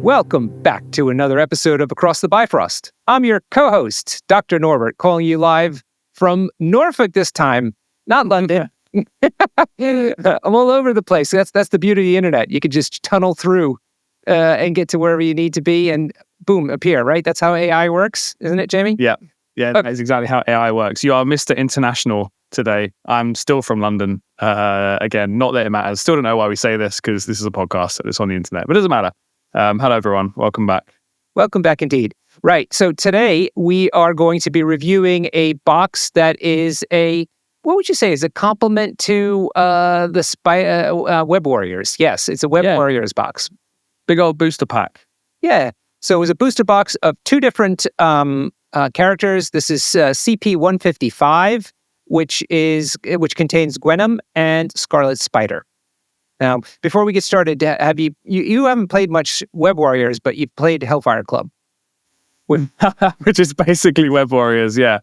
Welcome back to another episode of Across the Bifrost. I'm your co-host, Dr. Norbert, calling you live from Norfolk this time, not London. I'm all over the place. That's the beauty of the internet. You could just tunnel through and get to wherever you need to be and boom, appear, right? That's how AI works, isn't it, Jamie? Yeah, that's exactly how AI works. You are Mr. International today. I'm still from London. Again, not that it matters. Still don't know why we say this because this is a podcast, so it's on the internet, but it doesn't matter. Hello, everyone. Welcome back. Welcome back indeed. Right. So today we are going to be reviewing a box that is what would you say, is a complement to the Web Warriors? Yes, it's a Web Warriors box. Big old booster pack. Yeah. So it was a booster box of two different characters. This is CP155, which contains Gwenom and Scarlet Spider. Now, before we get started, have you haven't played much Web Warriors, but you've played Hellfire Club, which is basically Web Warriors. Yeah,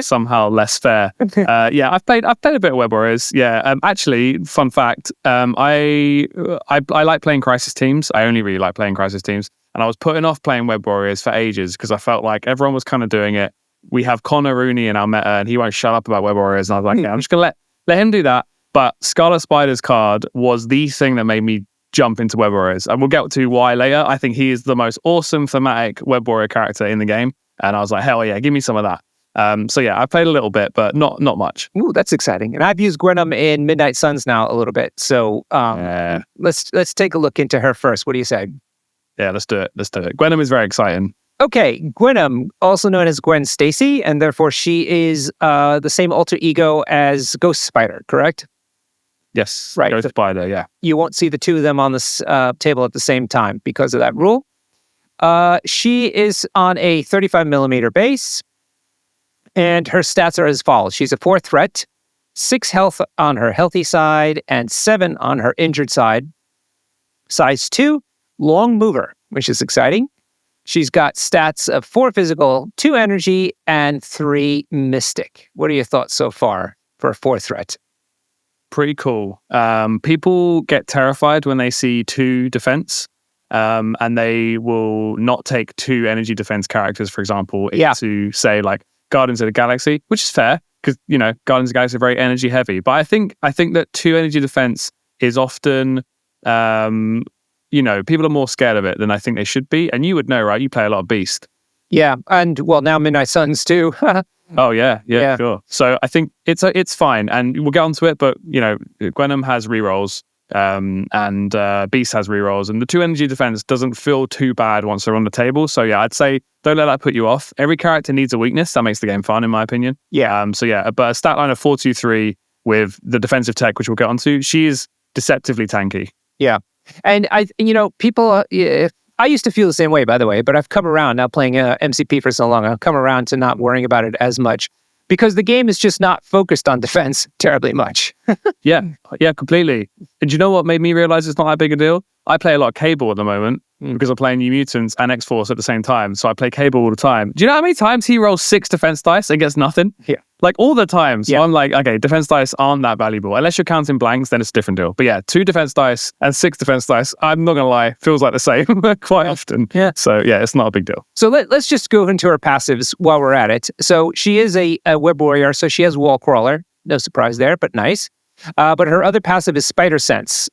somehow less fair. I've played a bit of Web Warriors. Yeah, actually, fun fact. I like playing Crisis Teams. I only really like playing Crisis Teams, and I was putting off playing Web Warriors for ages because I felt like everyone was kind of doing it. We have Connor Rooney in our meta, and he won't shut up about Web Warriors. And I was like, I'm just gonna let him do that. But Scarlet Spider's card was the thing that made me jump into Web Warriors. And we'll get to why later. I think he is the most awesome thematic Web Warrior character in the game. And I was like, hell yeah, give me some of that. I played a little bit, but not much. Ooh, that's exciting. And I've used Gwenom in Midnight Suns now a little bit. So let's take a look into her first. What do you say? Yeah, let's do it. Gwenom is very exciting. Okay, Gwenom, also known as Gwen Stacy, and therefore she is the same alter ego as Ghost Spider, correct? Yes, right. Ghost Spider, yeah. You won't see the two of them on this table at the same time because of that rule. She is on a 35 millimeter base, and her stats are as follows. She's a 4 threat, 6 health on her healthy side, and 7 on her injured side. Size 2, long mover, which is exciting. She's got stats of 4 physical, 2 energy, and 3 mystic. What are your thoughts so far for a 4 threat? Pretty cool. People get terrified when they see 2 defense, and they will not take 2 energy defense characters, for example, to say like Guardians of the Galaxy, which is fair because Guardians of the Galaxy are very energy heavy. But I think that 2 energy defense is often, people are more scared of it than I think they should be. And you would know, right? You play a lot of Beast. Yeah, and well, now Midnight Suns too. Oh yeah, sure. So I think it's fine, and we'll get onto it. But Gwenom has rerolls, and Beast has rerolls, and the 2 energy defense doesn't feel too bad once they're on the table. So yeah, I'd say don't let that put you off. Every character needs a weakness. That makes the game fun, in my opinion. Yeah. But a stat line of 4-2-3 with the defensive tech, which we'll get onto, she is deceptively tanky. Yeah, and people. I used to feel the same way, by the way, but I've come around now playing MCP for so long. I've come around to not worrying about it as much because the game is just not focused on defense terribly much. Yeah, completely. And do you know what made me realize it's not that big a deal? I play a lot of Cable at the moment because I'm playing New Mutants and X-Force at the same time. So I play Cable all the time. Do you know how many times he rolls 6 defense dice and gets nothing? Yeah. Like all the time. So I'm like, okay, defense dice aren't that valuable. Unless you're counting blanks, then it's a different deal. But yeah, 2 defense dice and 6 defense dice, I'm not going to lie, feels like the same quite often. Yeah. So yeah, it's not a big deal. So let's just go into her passives while we're at it. So she is a Web Warrior, so she has Wall Crawler. No surprise there, but nice. But her other passive is Spider Sense.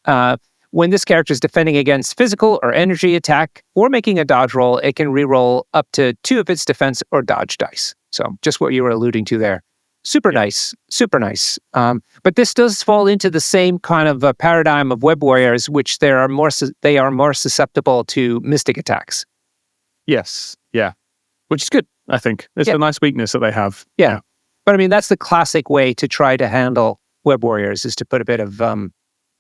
When this character is defending against physical or energy attack or making a dodge roll, it can reroll up to 2 of its defense or dodge dice. So just what you were alluding to there. Super nice. But this does fall into the same kind of paradigm of Web Warriors, which they are more susceptible to mystic attacks. Yes, yeah, which is good. I think it's a nice weakness that they have. Yeah, but I mean that's the classic way to try to handle Web Warriors is to put a bit of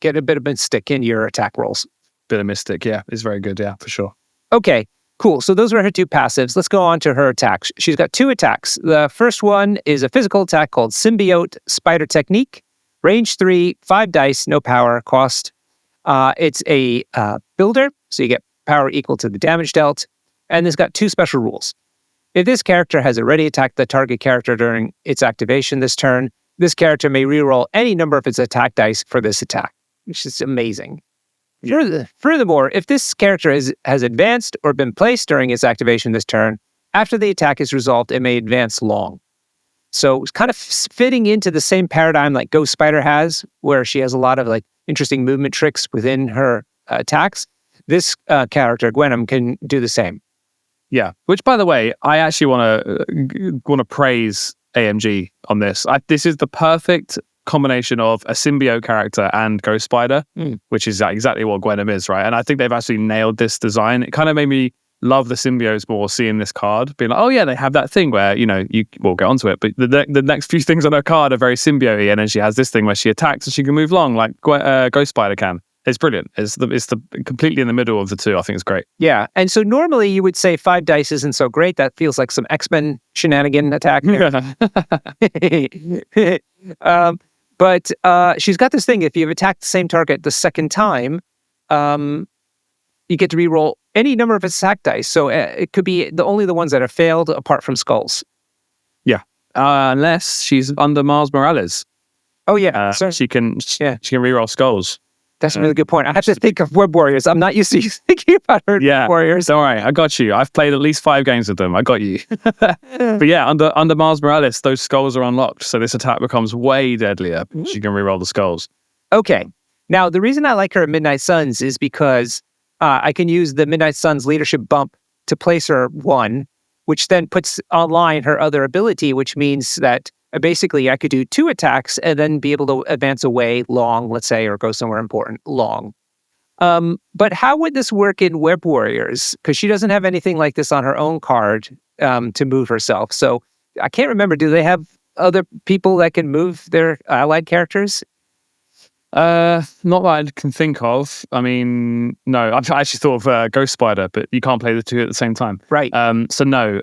get a bit of mystic in your attack rolls. Bit of mystic, yeah, is very good. Yeah, for sure. Okay. Cool. So those were her 2 passives. Let's go on to her attacks. She's got 2 attacks. The first one is a physical attack called Symbiote Spider Technique. Range 3, 5 dice, no power, cost. It's a builder, so you get power equal to the damage dealt. And it's got 2 special rules. If this character has already attacked the target character during its activation this turn, this character may reroll any number of its attack dice for this attack, which is amazing. Furthermore, if this character has advanced or been placed during its activation this turn, after the attack is resolved, it may advance long. So it's kind of fitting into the same paradigm like Ghost Spider has, where she has a lot of like interesting movement tricks within her attacks. This character, Gwenom, can do the same. Yeah. Which, by the way, I actually want to praise AMG on this. This is the perfect combination of a symbiote character and Ghost Spider, which is exactly what Gwenom is, right? And I think they've actually nailed this design. It kind of made me love the symbiotes more seeing this card, being like, oh yeah, they have that thing where, we'll get onto it, but the next few things on her card are very symbiote-y, and then she has this thing where she attacks and she can move long like Ghost Spider can. It's brilliant. It's the completely in the middle of the two. I think it's great. Yeah. And so normally you would say 5 dice isn't so great. That feels like some X-Men shenanigan attack. But she's got this thing. If you've attacked the same target the second time, you get to reroll any number of attack dice. So it could be only the ones that have failed apart from skulls. Yeah. Unless she's under Miles Morales. Oh, yeah. She can reroll skulls. That's a really good point. I have to think of Web Warriors. I'm not used to thinking about her Warriors. Don't worry, I got you. I've played at least 5 games with them. I got you. But yeah, under Miles Morales, those skulls are unlocked. So this attack becomes way deadlier. She can reroll the skulls. Okay. Now, the reason I like her at Midnight Suns is because I can use the Midnight Suns leadership bump to place her 1, which then puts online her other ability, which means that basically I could do 2 attacks and then be able to advance away long, let's say, or go somewhere important long. But how would this work in Web Warriors? Because she doesn't have anything like this on her own card to move herself. So I can't remember. Do they have other people that can move their allied characters? Not that I can think of. I mean, no. I actually thought of Ghost Spider, but you can't play the 2 at the same time. Right. So no.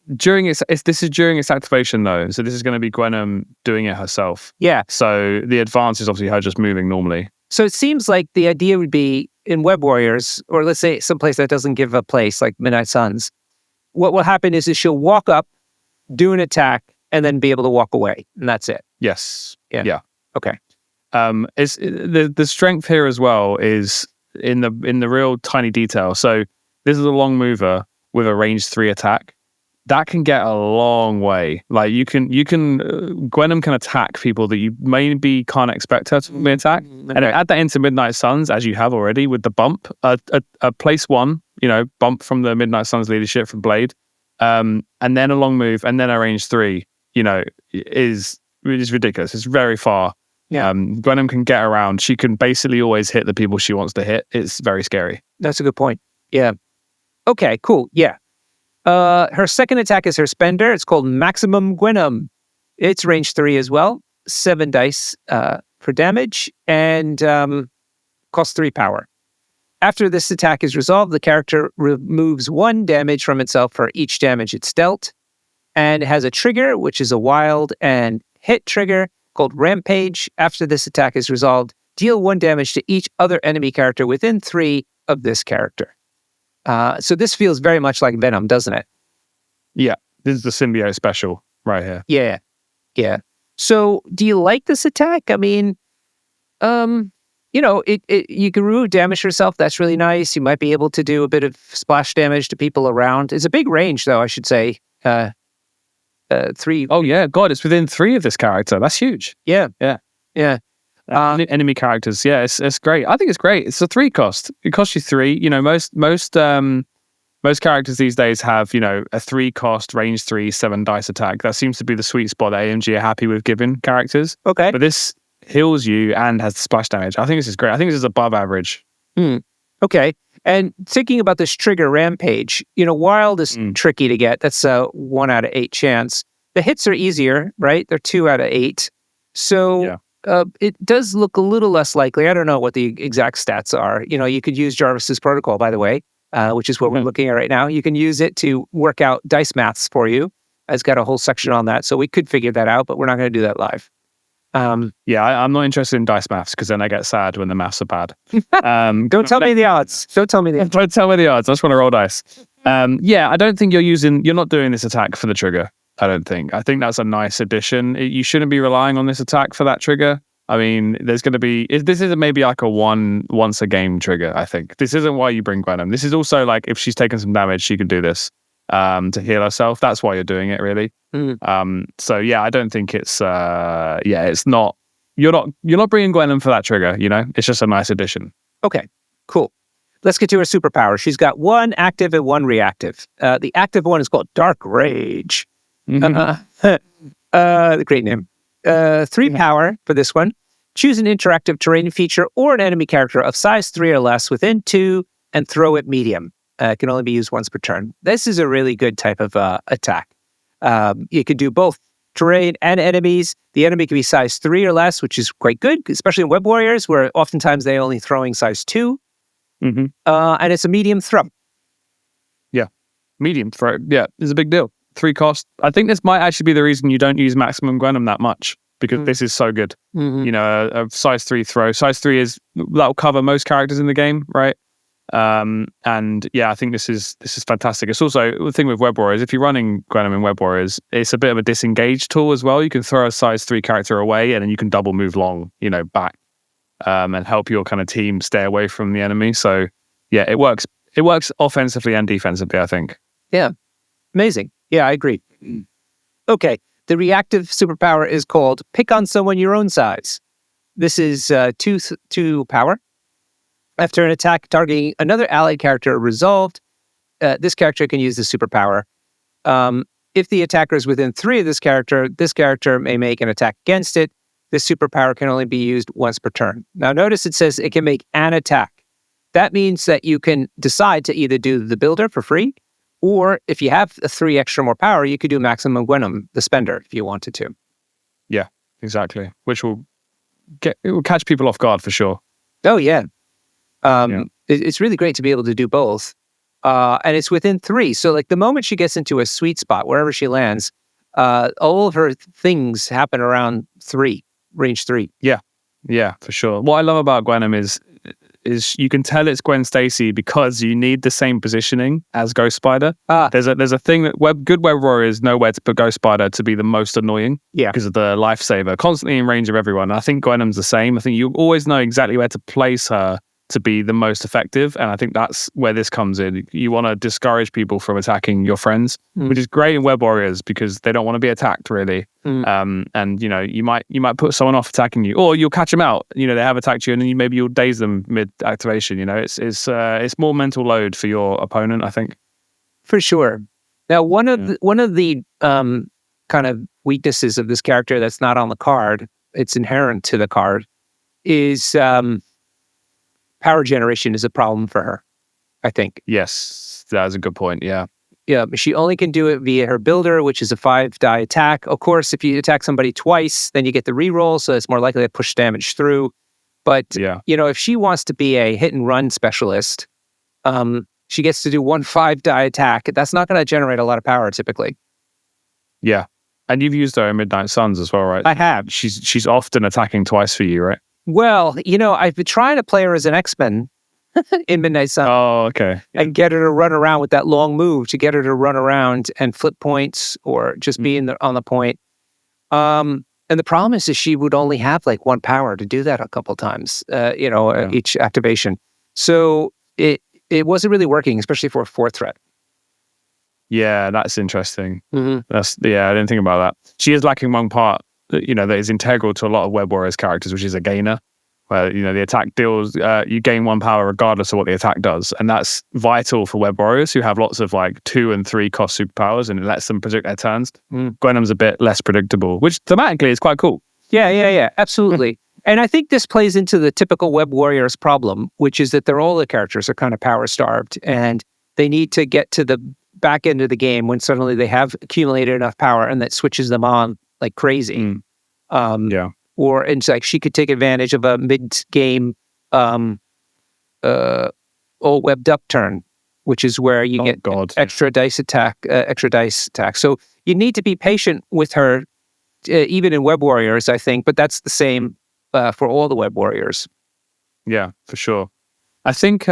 This is during its activation though, so this is going to be Gwenom doing it herself. Yeah. So the advance is obviously her just moving normally. So it seems like the idea would be in Web Warriors, or let's say someplace that doesn't give a place like Midnight Suns, what will happen is she'll walk up, do an attack, and then be able to walk away, and that's it. Yes. Yeah. Okay. It's the strength here as well is in the real tiny detail. So this is a long mover with a range 3 attack. That can get a long way. Like Gwenom can attack people that you maybe can't expect her to attack. Okay. And add that into Midnight Suns, as you have already with the bump, a place 1, bump from the Midnight Suns leadership from Blade, and then a long move, and then a range 3, is ridiculous. It's very far. Yeah. Gwenom can get around. She can basically always hit the people she wants to hit. It's very scary. That's a good point. Yeah. Okay, cool. Yeah. Her second attack is her spender. It's called Maximum Gwenom. It's range 3 as well. 7 dice for damage and costs 3 power. After this attack is resolved, the character removes 1 damage from itself for each damage it's dealt. And it has a trigger, which is a wild and hit trigger called Rampage. After this attack is resolved, deal 1 damage to each other enemy character within 3 of this character. So this feels very much like Venom, doesn't it? Yeah, this is the symbiote special right here. Yeah. So do you like this attack? I mean, you can remove damage yourself. That's really nice. You might be able to do a bit of splash damage to people around. It's a big range, though, I should say. 3. Oh, yeah. God, it's within 3 of this character. That's huge. Yeah. Enemy characters, yeah, it's great. I think it's great. It's a 3 cost. It costs you 3. Most characters these days have a 3 cost range 3 7 dice attack. That seems to be the sweet spot that AMG are happy with giving characters. Okay, but this heals you and has splash damage. I think this is great. I think this is above average. Okay, and thinking about this trigger Rampage, wild is tricky to get. That's a 1 out of 8 chance. The hits are easier, right? They're 2 out of 8. So. Yeah. It does look a little less likely. I don't know what the exact stats are. You could use Jarvis's protocol, by the way, which is what we're looking at right now. You can use it to work out dice maths for you. It's got a whole section on that. So we could figure that out, but we're not going to do that live. I'm not interested in dice maths because then I get sad when the maths are bad. Don't tell me the odds. Don't tell me the odds. Don't tell me the odds. I just want to roll dice. I don't think you're not doing this attack for the trigger. I don't think. I think that's a nice addition. You shouldn't be relying on this attack for that trigger. I mean, there's going to be. This isn't maybe like a once a game trigger. I think this isn't why you bring Gwenom. This is also like if she's taken some damage, she can do this to heal herself. That's why you're doing it, really. So yeah, I don't think it's. It's not. You're not bringing Gwenom for that trigger. You know, it's just a nice addition. Okay, cool. Let's get to her superpower. She's got one active and one reactive. The active one is called Dark Rage. The great name. 3 power for this one. Choose an interactive terrain feature or an enemy character of size 3 or less within 2 and throw it medium. It can only be used once per turn. This is a really good type of attack. You can do both terrain and enemies. The enemy can be size 3 or less, which is quite good, especially in Web Warriors, where oftentimes they're only throwing size 2. And it's a medium throw. Yeah, medium throw. Yeah, it's a big deal. 3 cost. I think this might actually be the reason you don't use maximum Gwenom that much, because this is so good. You know, a size 3 throw. Size 3 that'll cover most characters in the game, right? And yeah, I think this is fantastic. It's also the thing with Web Warriors. If you're running Gwenom in Web Warriors, it's a bit of a disengage tool as well. You can throw a size 3 character away, and then you can double move long, you know, back, and help your kind of team stay away from the enemy. So yeah, it works. It works offensively and defensively, I think. Yeah, amazing. Yeah, I agree. Okay, the reactive superpower is called Pick on Someone Your Own Size. This is 2 power. After an attack targeting another allied character resolved, this character can use the superpower. If the attacker is within 3 of this character may make an attack against it. This superpower can only be used once per turn. Now notice it says it can make an attack. That means that you can decide to either do the builder for free, or if you have 3 extra more power, you could do maximum Gwenom, the spender, if you wanted to. Yeah, exactly. Which will catch people off guard for sure. Oh yeah. It's really great to be able to do both. And it's within 3. So like the moment she gets into a sweet spot, wherever she lands, all of her things happen around 3, range 3. Yeah, for sure. What I love about Gwenom is you can tell it's Gwen Stacy because you need the same positioning as Ghost Spider. There's a thing that good Web Warriors know where to put Ghost Spider to be the most annoying. Yeah, because of the lifesaver, constantly in range of everyone. I think Gwenom's the same. I think you always know exactly where to place her to be the most effective, and I think that's where this comes in. You want to discourage people from attacking your friends, which is great in Web Warriors because they don't want to be attacked really. And you know, you might put someone off attacking you, or you'll catch them out. You know, they have attacked you, and then maybe you'll daze them mid activation. You know, it's more mental load for your opponent, I think. For sure. Now, one of the kind of weaknesses of this character that's not on the card, it's inherent to the card, is power generation is a problem for her, I think. Yes, that's a good point. Yeah. Yeah, she only can do it via her builder, which is a 5-die attack. Of course, if you attack somebody twice, then you get the reroll, so it's more likely to push damage through. But, you know, if she wants to be a hit-and-run specialist, she gets to do 1 5-die attack. That's not going to generate a lot of power, typically. Yeah. And you've used her in Midnight Suns as well, right? I have. She's often attacking twice for you, right? Well, you know, I've been trying to play her as an X-Men in Midnight Sun. Oh, okay. And get her to run around with that long move, to get her to run around and flip points or just be on the point. And the problem is she would only have like 1 power to do that a couple times, each activation. So it wasn't really working, especially for a 4th threat. Yeah, that's interesting. I didn't think about that. She is lacking one part, you know, that is integral to a lot of Web Warriors characters, which is a gainer, where, you know, the attack deals, you gain 1 power regardless of what the attack does. And that's vital for Web Warriors who have lots of like 2 and 3 cost superpowers, and it lets them predict their turns. Gwenom's a bit less predictable, which thematically is quite cool. Yeah, absolutely. And I think this plays into the typical Web Warriors problem, which is that all the characters are kind of power starved, and they need to get to the back end of the game when suddenly they have accumulated enough power, and that switches them on like crazy. Or it's like she could take advantage of a mid-game all webbed up turn, which is where you get extra dice attack. So you need to be patient with her, even in Web Warriors, I think, but that's the same for all the Web Warriors. Yeah, for sure. I think,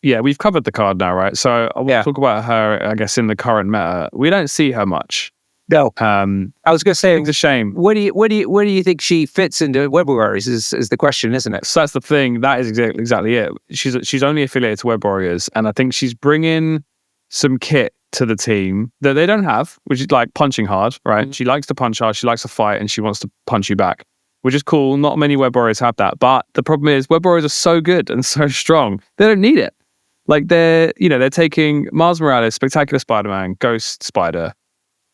we've covered the card now, right? So I'll talk about her, I guess, in the current meta. We don't see her much. No. I was going to say, it's a shame. where do you think she fits into Web Warriors? Is the question, isn't it? So that's the thing. That is exactly it. She's only affiliated to Web Warriors, and I think she's bringing some kit to the team that they don't have, which is like punching hard, right? Mm-hmm. She likes to punch hard, she likes to fight, and she wants to punch you back, which is cool. Not many Web Warriors have that, but the problem is Web Warriors are so good and so strong, they don't need it. Like they're taking Miles Morales, Spectacular Spider-Man, Ghost Spider,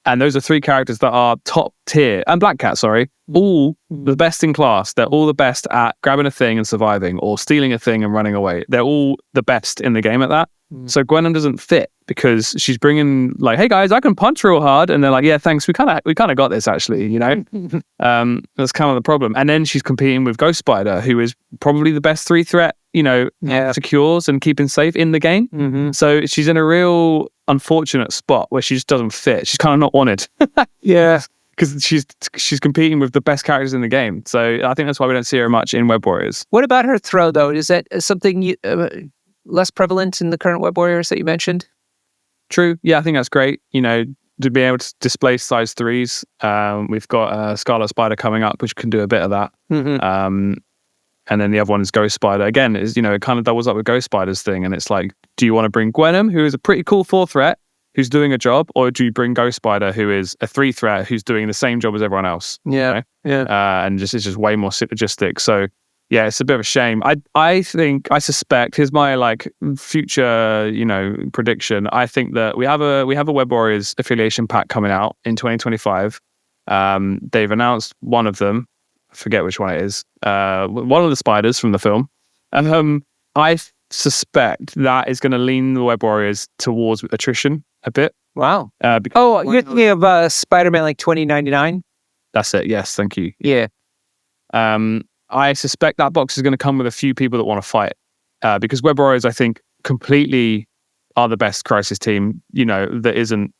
and those are 3 characters that are top tier, and Black Cat, sorry, all the best in class. They're all the best at grabbing a thing and surviving, or stealing a thing and running away. They're all the best in the game at that. So Gwenom doesn't fit because she's bringing like, hey guys, I can punch real hard, and they're like, yeah, thanks, we kind of got this actually, that's kind of the problem. And then she's competing with Ghost Spider, who is probably the best 3 threat, secures and keeping safe in the game. Mm-hmm. So she's in a real unfortunate spot where she just doesn't fit. She's kind of not wanted. Yeah. Because she's competing with the best characters in the game. So I think that's why we don't see her much in Web Warriors. What about her throw, though? Is that something less prevalent in the current Web Warriors that you mentioned? True. Yeah, I think that's great. To be able to displace size 3s. We've got Scarlet Spider coming up, which can do a bit of that. Mm-hmm. And then the other one is Ghost Spider. Again, it kind of doubles up with Ghost Spider's thing. And it's like, do you want to bring Gwenom, who is a pretty cool 4 threat, who's doing a job, or do you bring Ghost Spider, who is a 3 threat, who's doing the same job as everyone else? Yeah, yeah. And it's just way more synergistic. So yeah, it's a bit of a shame. I suspect, here's my future, prediction. I think that we have a Web Warriors affiliation pack coming out in 2025. They've announced one of them. I forget which one it is. One of the spiders from the film. And I suspect that is going to lean the Web Warriors towards attrition a bit. Wow. You're thinking of Spider-Man 2099? That's it. Yes, thank you. Yeah. I suspect that box is going to come with a few people that want to fight. Because Web Warriors, I think, completely are the best Crisis team, that isn't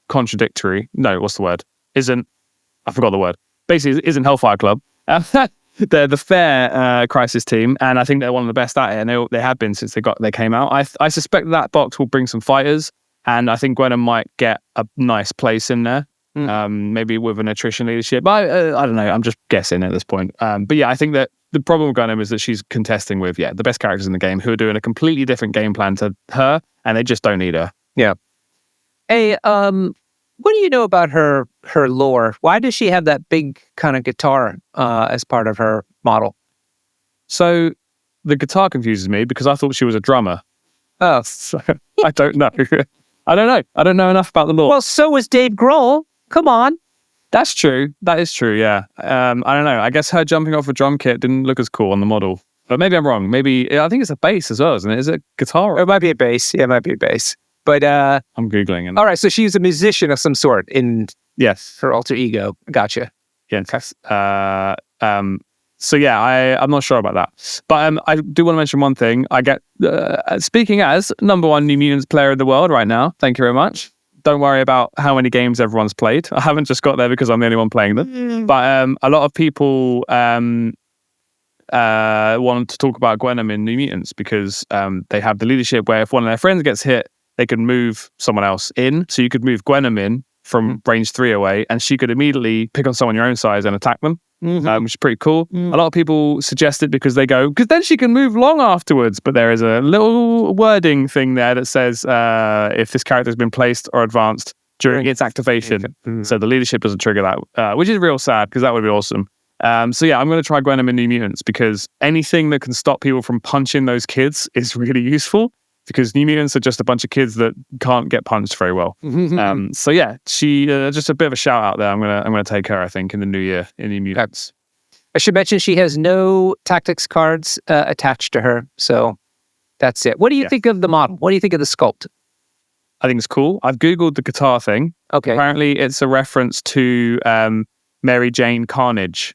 contradictory. No, what's the word? I forgot the word. Basically, isn't Hellfire Club. They're the fair Crisis team, and I think they're one of the best at it, and they have been since they came out. I suspect that box will bring some fighters, and I think Gwenom might get a nice place in there, maybe with an attrition leadership. But I don't know, I'm just guessing at this point. But yeah, I think that the problem with Gwenom is that she's contesting with the best characters in the game who are doing a completely different game plan to her, and they just don't need her. Yeah. Hey, what do you know about her lore? Why does she have that big kind of guitar as part of her model? So the guitar confuses me because I thought she was a drummer. Oh. So, I don't know. I don't know enough about the lore. Well, so was Dave Grohl. Come on. That's true. That is true, yeah. I don't know. I guess her jumping off a drum kit didn't look as cool on the model. But maybe I'm wrong. Maybe, I think it's a bass as well, isn't it? Is it guitar? It might be a bass. Yeah, it might be a bass. But I'm Googling it. All right, so she's a musician of some sort in yes, her alter ego. Gotcha. Yes. So yeah, I'm not sure about that. But I do want to mention one thing. I get speaking as #1 New Mutants player in the world right now. Thank you very much. Don't worry about how many games everyone's played. I haven't just got there because I'm the only one playing them. But a lot of people want to talk about Gwenom in New Mutants because they have the leadership where if one of their friends gets hit, they can move someone else in. So you could move Gwenom in from range 3 away, and she could immediately pick on someone your own size and attack them, which is pretty cool. A lot of people suggest it because they go, because then she can move long afterwards. But there is a little wording thing there that says if this character has been placed or advanced during its activation. So the leadership doesn't trigger that, which is real sad because that would be awesome. So yeah, I'm going to try Gwenom in New Mutants because anything that can stop people from punching those kids is really useful. Because New Mutants are just a bunch of kids that can't get punched very well. So yeah, she just a bit of a shout out there. I'm gonna take her. I think in the new year in New Mutants. I should mention she has no tactics cards attached to her, so that's it. What do you think of the model? What do you think of the sculpt? I think it's cool. I've googled the guitar thing. Okay. Apparently, it's a reference to Mary Jane Carnage,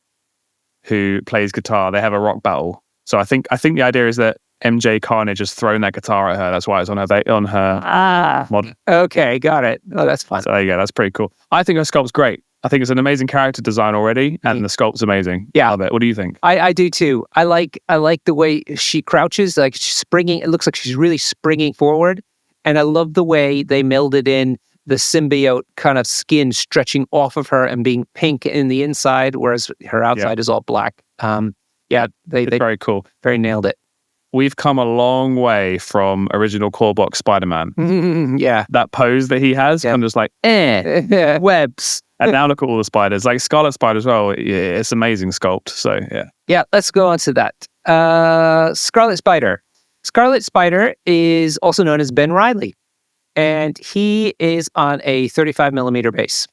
who plays guitar. They have a rock battle. So I think the idea is that MJ Carnage has thrown that guitar at her. That's why it's on her model. Okay, got it. Oh, that's fun. So there you go. That's pretty cool. I think her sculpt's great. I think it's an amazing character design already, and the sculpt's amazing. Yeah, love it. What do you think? I do too. I like the way she crouches, like she's springing. It looks like she's really springing forward, and I love the way they melded in the symbiote kind of skin stretching off of her and being pink in the inside, whereas her outside is all black. They very cool. Very nailed it. We've come a long way from original core box Spider-Man. Yeah. That pose that he has, I'm just like, webs. And now look at all the spiders. Like Scarlet Spider as well. Yeah, it's amazing sculpt. So, yeah. Yeah, let's go on to that. Scarlet Spider. Scarlet Spider is also known as Ben Reilly, and he is on a 35 millimeter base.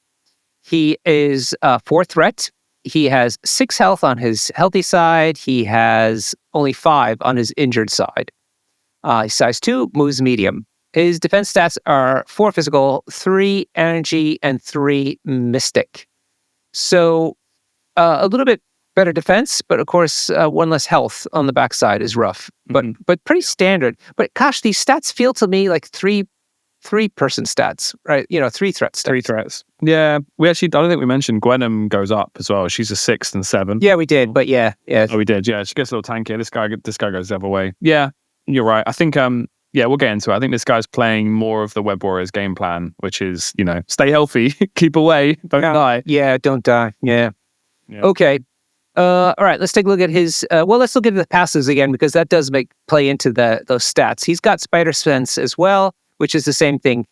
He is 4 threat. He has 6 health on his healthy side. He has only 5 on his injured side. He's size 2, moves medium. His defense stats are 4 physical, 3 energy, and 3 mystic. So a little bit better defense, but of course, 1 less health on the backside is rough, but pretty standard. But gosh, these stats feel to me like three-person stats, right? 3 threat stats. 3 threats. Yeah, I don't think we mentioned Gwenom goes up as well. She's a 6 and 7. Yeah, we did, but yeah. Oh, we did. Yeah, she gets a little tankier. This guy goes the other way. Yeah, you're right. I think we'll get into it. I think this guy's playing more of the Web Warriors game plan, which is stay healthy, keep away, don't die. Yeah, don't die. Yeah. Okay. All right, let's take a look at his. Let's look at the passes again because that does play into those stats. He's got Spider Sense as well, which is the same thing.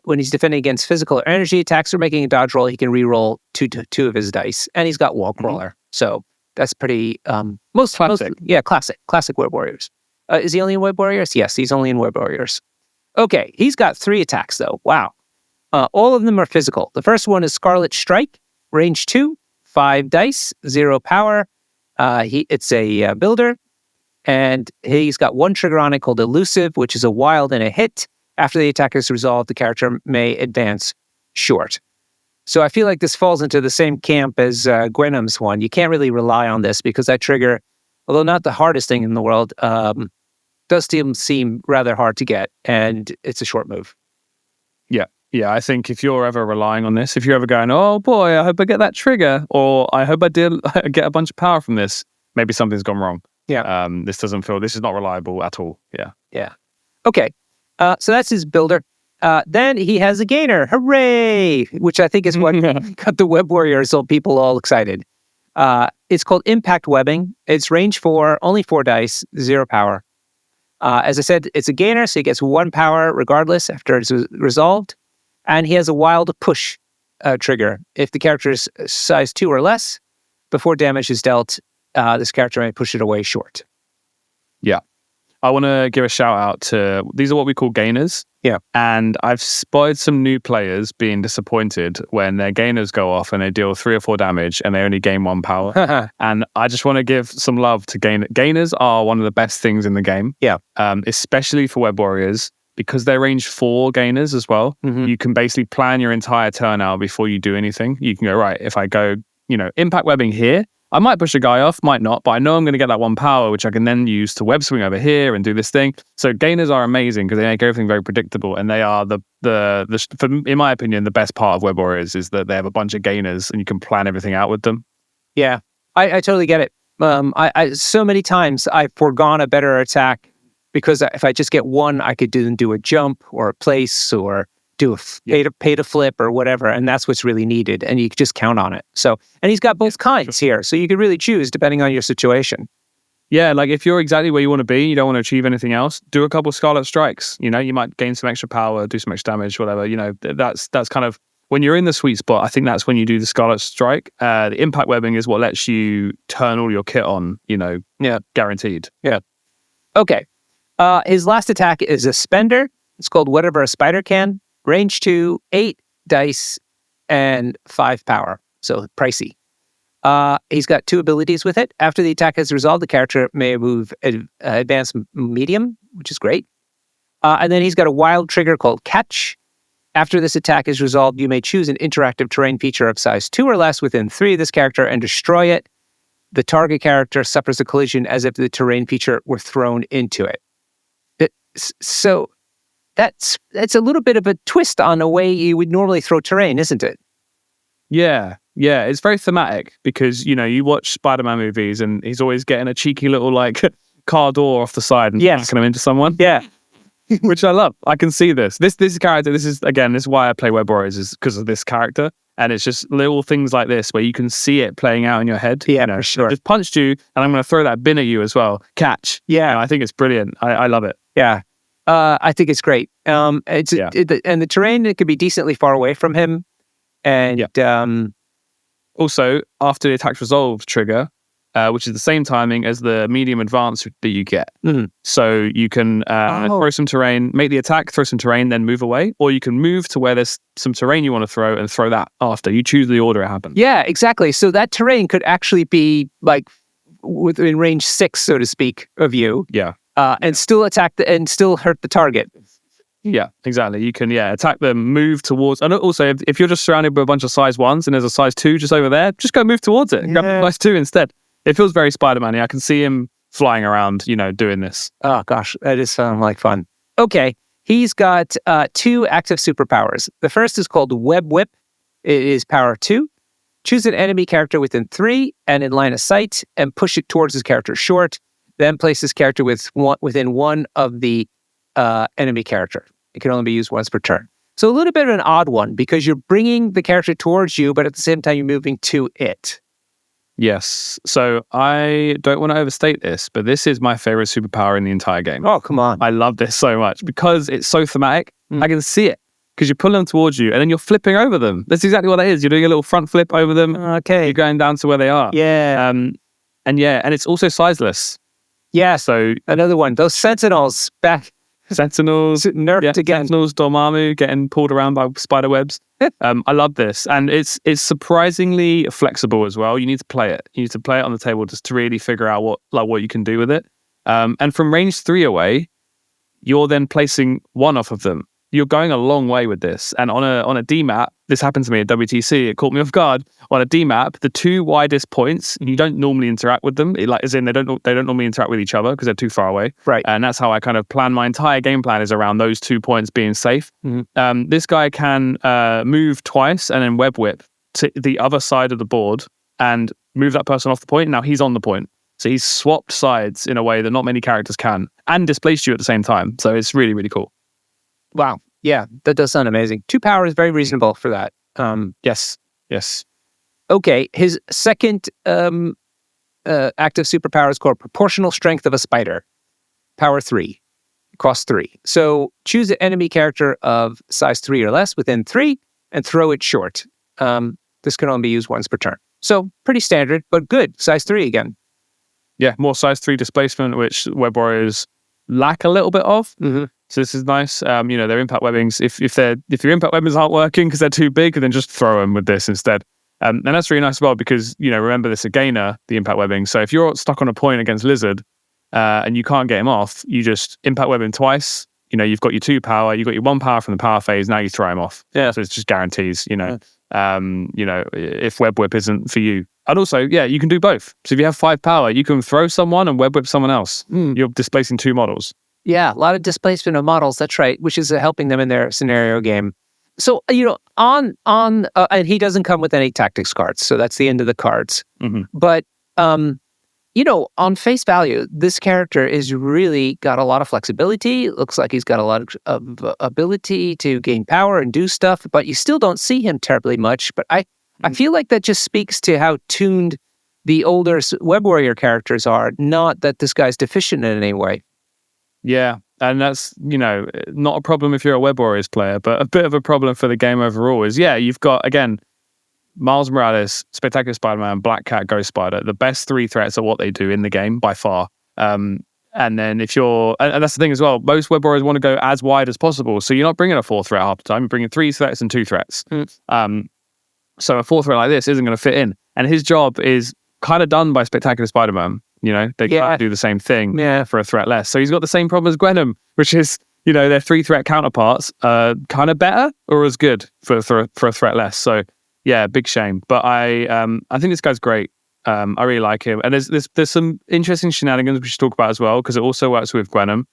When he's defending against physical or energy attacks or making a dodge roll, he can re-roll two of his dice, and he's got Wall Crawler. So that's pretty classic. Classic Web Warriors. Is he only in Web Warriors? Yes, he's only in Web Warriors. Okay, he's got 3 attacks though. Wow, all of them are physical. The first one is Scarlet Strike, range 2, 5 dice, 0 power. It's a builder, and he's got 1 trigger on it called Elusive, which is a wild and a hit. After the attack is resolved, the character may advance short. So I feel like this falls into the same camp as Gwenom's one. You can't really rely on this because that trigger, although not the hardest thing in the world, does seem rather hard to get, and it's a short move. Yeah, I think if you're ever relying on this, if you're ever going, oh boy, I hope I get that trigger, or I hope I get a bunch of power from this, maybe something's gone wrong. Yeah. This is not reliable at all. Yeah. Yeah. Okay. So that's his builder. Then he has a gainer. Hooray! Which I think is what got the Web Warriors people all excited. It's called Impact Webbing. It's range 4, only 4 dice, 0 power. As I said, it's a gainer, so he gets 1 power regardless after it's resolved. And he has a wild push trigger. If the character is size 2 or less, before damage is dealt, this character may push it away short. Yeah. I want to give a shout out to, these are what we call gainers. Yeah. And I've spotted some new players being disappointed when their gainers go off and they deal 3 or 4 damage and they only gain 1 power. And I just want to give some love to gainers. Gainers are one of the best things in the game. Yeah. Especially for Web Warriors, because they're range 4 gainers as well. You can basically plan your entire turn out before you do anything. You can go, right, if I go, impact webbing here, I might push a guy off, might not, but I know I'm going to get that 1 power, which I can then use to web swing over here and do this thing. So gainers are amazing because they make everything very predictable, and they are in my opinion, the best part of Web Warriors is that they have a bunch of gainers and you can plan everything out with them. Yeah, I totally get it. I so many times I've foregone a better attack because if I just get 1, I could do a jump or a place or do a pay to flip or whatever, and that's what's really needed, and you can just count on it. So, and he's got both kinds here, so you can really choose depending on your situation. Yeah, like if you're exactly where you want to be, you don't want to achieve anything else, do a couple of Scarlet Strikes. You might gain some extra power, do some extra damage, whatever. That's kind of when you're in the sweet spot. I think that's when you do the Scarlet Strike. The impact webbing is what lets you turn all your kit on. Guaranteed. Yeah. Okay. His last attack is a spender. It's called Whatever a Spider Can. Range 2, 8 dice, and 5 power. So pricey. He's got 2 abilities with it. After the attack has resolved, the character may move advanced medium, which is great. And then he's got a wild trigger called Catch. After this attack is resolved, you may choose an interactive terrain feature of size 2 or less within 3 of this character and destroy it. The target character suffers a collision as if the terrain feature were thrown into it. So that's a little bit of a twist on the way you would normally throw terrain, isn't it? Yeah, it's very thematic because you watch Spider-Man movies and he's always getting a cheeky little car door off the side and knocking him into someone. Yeah, which I love. I can see this. This character. This is why I play Web Warriors, is because of this character. And it's just little things like this where you can see it playing out in your head. Yeah, for sure. I just punched you, and I'm going to throw that bin at you as well. Catch. Yeah, I think it's brilliant. I love it. Yeah, I think it's great. And the terrain, it could be decently far away from him, and also after the attack's resolved trigger, which is the same timing as the medium advance that you get. So you can throw some terrain, make the attack, throw some terrain, then move away, or you can move to where there's some terrain you want to throw and throw that after. You choose the order it happens. Yeah, exactly. So that terrain could actually be like within range 6, so to speak, of you. Yeah. And still attack and still hurt the target. Yeah, exactly. You can attack them, move towards, and also if you're just surrounded by a bunch of size 1s and there's a size 2 just over there, just go move towards it and grab a size 2 instead. It feels very Spider-Man-y. I can see him flying around, doing this. Oh gosh, that does sound like fun. Okay, he's got 2 active superpowers. The first is called Web Whip. It is power 2. Choose an enemy character within 3 and in line of sight, and push it towards his character's short. Then place this character within 1 of the enemy character. It can only be used once per turn. So a little bit of an odd one, because you're bringing the character towards you, but at the same time you're moving to it. Yes. So I don't want to overstate this, but this is my favorite superpower in the entire game. Oh, come on. I love this so much because it's so thematic. I can see it because you pull them towards you and then you're flipping over them. That's exactly what that is. You're doing a little front flip over them. Okay. You're going down to where they are. Yeah. And it's also sizeless. Yeah. So another one. Those Sentinels back. Sentinels, nerfed again. Sentinels, Dormammu getting pulled around by spider webs. I love this, and it's surprisingly flexible as well. You need to play it. You need to play it on the table just to really figure out what you can do with it. And from range 3 away, you're then placing 1 off of them. You're going a long way with this. And on a D map, this happened to me at WTC. It caught me off guard. On a D map, the 2 widest points, you don't normally interact with them. They don't normally interact with each other because they're too far away. Right. And that's how I kind of plan my entire game plan, is around those 2 points being safe. This guy can move twice and then web whip to the other side of the board and move that person off the point. Now he's on the point. So he's swapped sides in a way that not many characters can, and displaced you at the same time. So it's really, really cool. Wow. Yeah, that does sound amazing. 2 power is very reasonable for that. Yes. Okay, his second active superpower is called Proportional Strength of a Spider. Power 3. Cost 3. So choose an enemy character of size 3 or less within 3 and throw it short. This can only be used once per turn. So pretty standard, but good. Size 3 again. Yeah, more size 3 displacement, which Web Warriors lack a little bit of. So this is nice. Their impact webbings, if your impact webbings aren't working because they're too big, then just throw them with this instead. And that's really nice as well, because remember, this is a gainer, the impact webbing. So if you're stuck on a point against Lizard and you can't get him off, you just impact web him twice. You've got your 2 power, you've got your 1 power from the power phase. Now you throw him off. Yeah. So it's just guarantees. If web whip isn't for you. And also, you can do both. So if you have 5 power, you can throw someone and web whip someone else. You're displacing 2 models. Yeah, a lot of displacement of models. That's right, which is helping them in their scenario game. So and he doesn't come with any tactics cards, so that's the end of the cards. But on face value, this character is really got a lot of flexibility. It looks like he's got a lot of ability to gain power and do stuff, but you still don't see him terribly much. But I feel like that just speaks to how tuned the older Web Warrior characters are, not that this guy's deficient in any way. Yeah, and that's, not a problem if you're a Web Warriors player, but a bit of a problem for the game overall is, you've got, again, Miles Morales, Spectacular Spider-Man, Black Cat, Ghost Spider. The best 3 threats are what they do in the game by far. And then if you're, and that's the thing as well, most Web Warriors want to go as wide as possible. So you're not bringing a 4th threat half the time, you're bringing 3 threats and 2 threats. So a 4th threat like this isn't going to fit in. And his job is kind of done by Spectacular Spider-Man. They can't do the same thing for a threat less. So he's got the same problem as Gwenom, which is, their 3 threat counterparts are kind of better or as good for a threat less. So big shame. But I think this guy's great. I really like him. And there's some interesting shenanigans we should talk about as well, because it also works with Gwenom.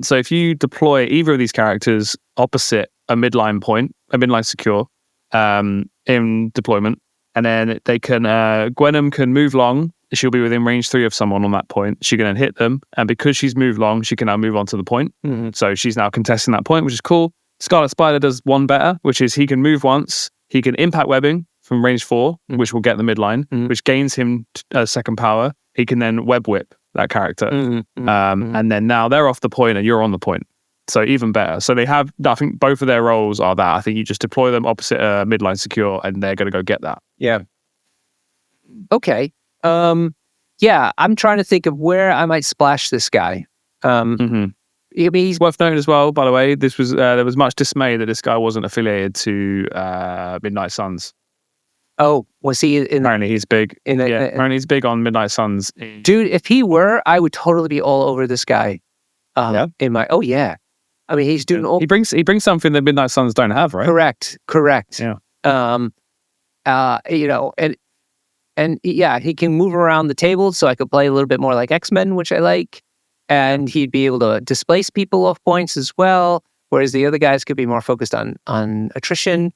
So if you deploy either of these characters opposite a midline point, a midline secure, in deployment, and then they can Gwenom can move long she'll be within range 3 of someone on that point. She can then hit them, and because she's moved long, she can now move on to the point. So she's now contesting that point, which is cool. Scarlet Spider does one better, which is he can move once, he can impact webbing from range 4, which will get the midline, which gains him second power. He can then web whip that character. And then now they're off the point and you're on the point. So even better. So they have, I think both of their roles are that. I think you just deploy them opposite midline secure and they're going to go get that. Yeah. Okay. Yeah, I'm trying to think of where I might splash this guy. I mean, He's worth noting as well, by the way, this was there was much dismay that this guy wasn't affiliated to Midnight Suns. Oh, was he in? Apparently he's big. Apparently he's big on Midnight Suns. Dude, if he were, I would totally be all over this guy. In my I mean, he's doing all. He brings something that Midnight Suns don't have, right? Correct. Yeah. You know, and yeah, he can move around the table, so I could play a little bit more like X-Men, which I like. And he'd be able to displace people off points as well, whereas the other guys could be more focused on attrition.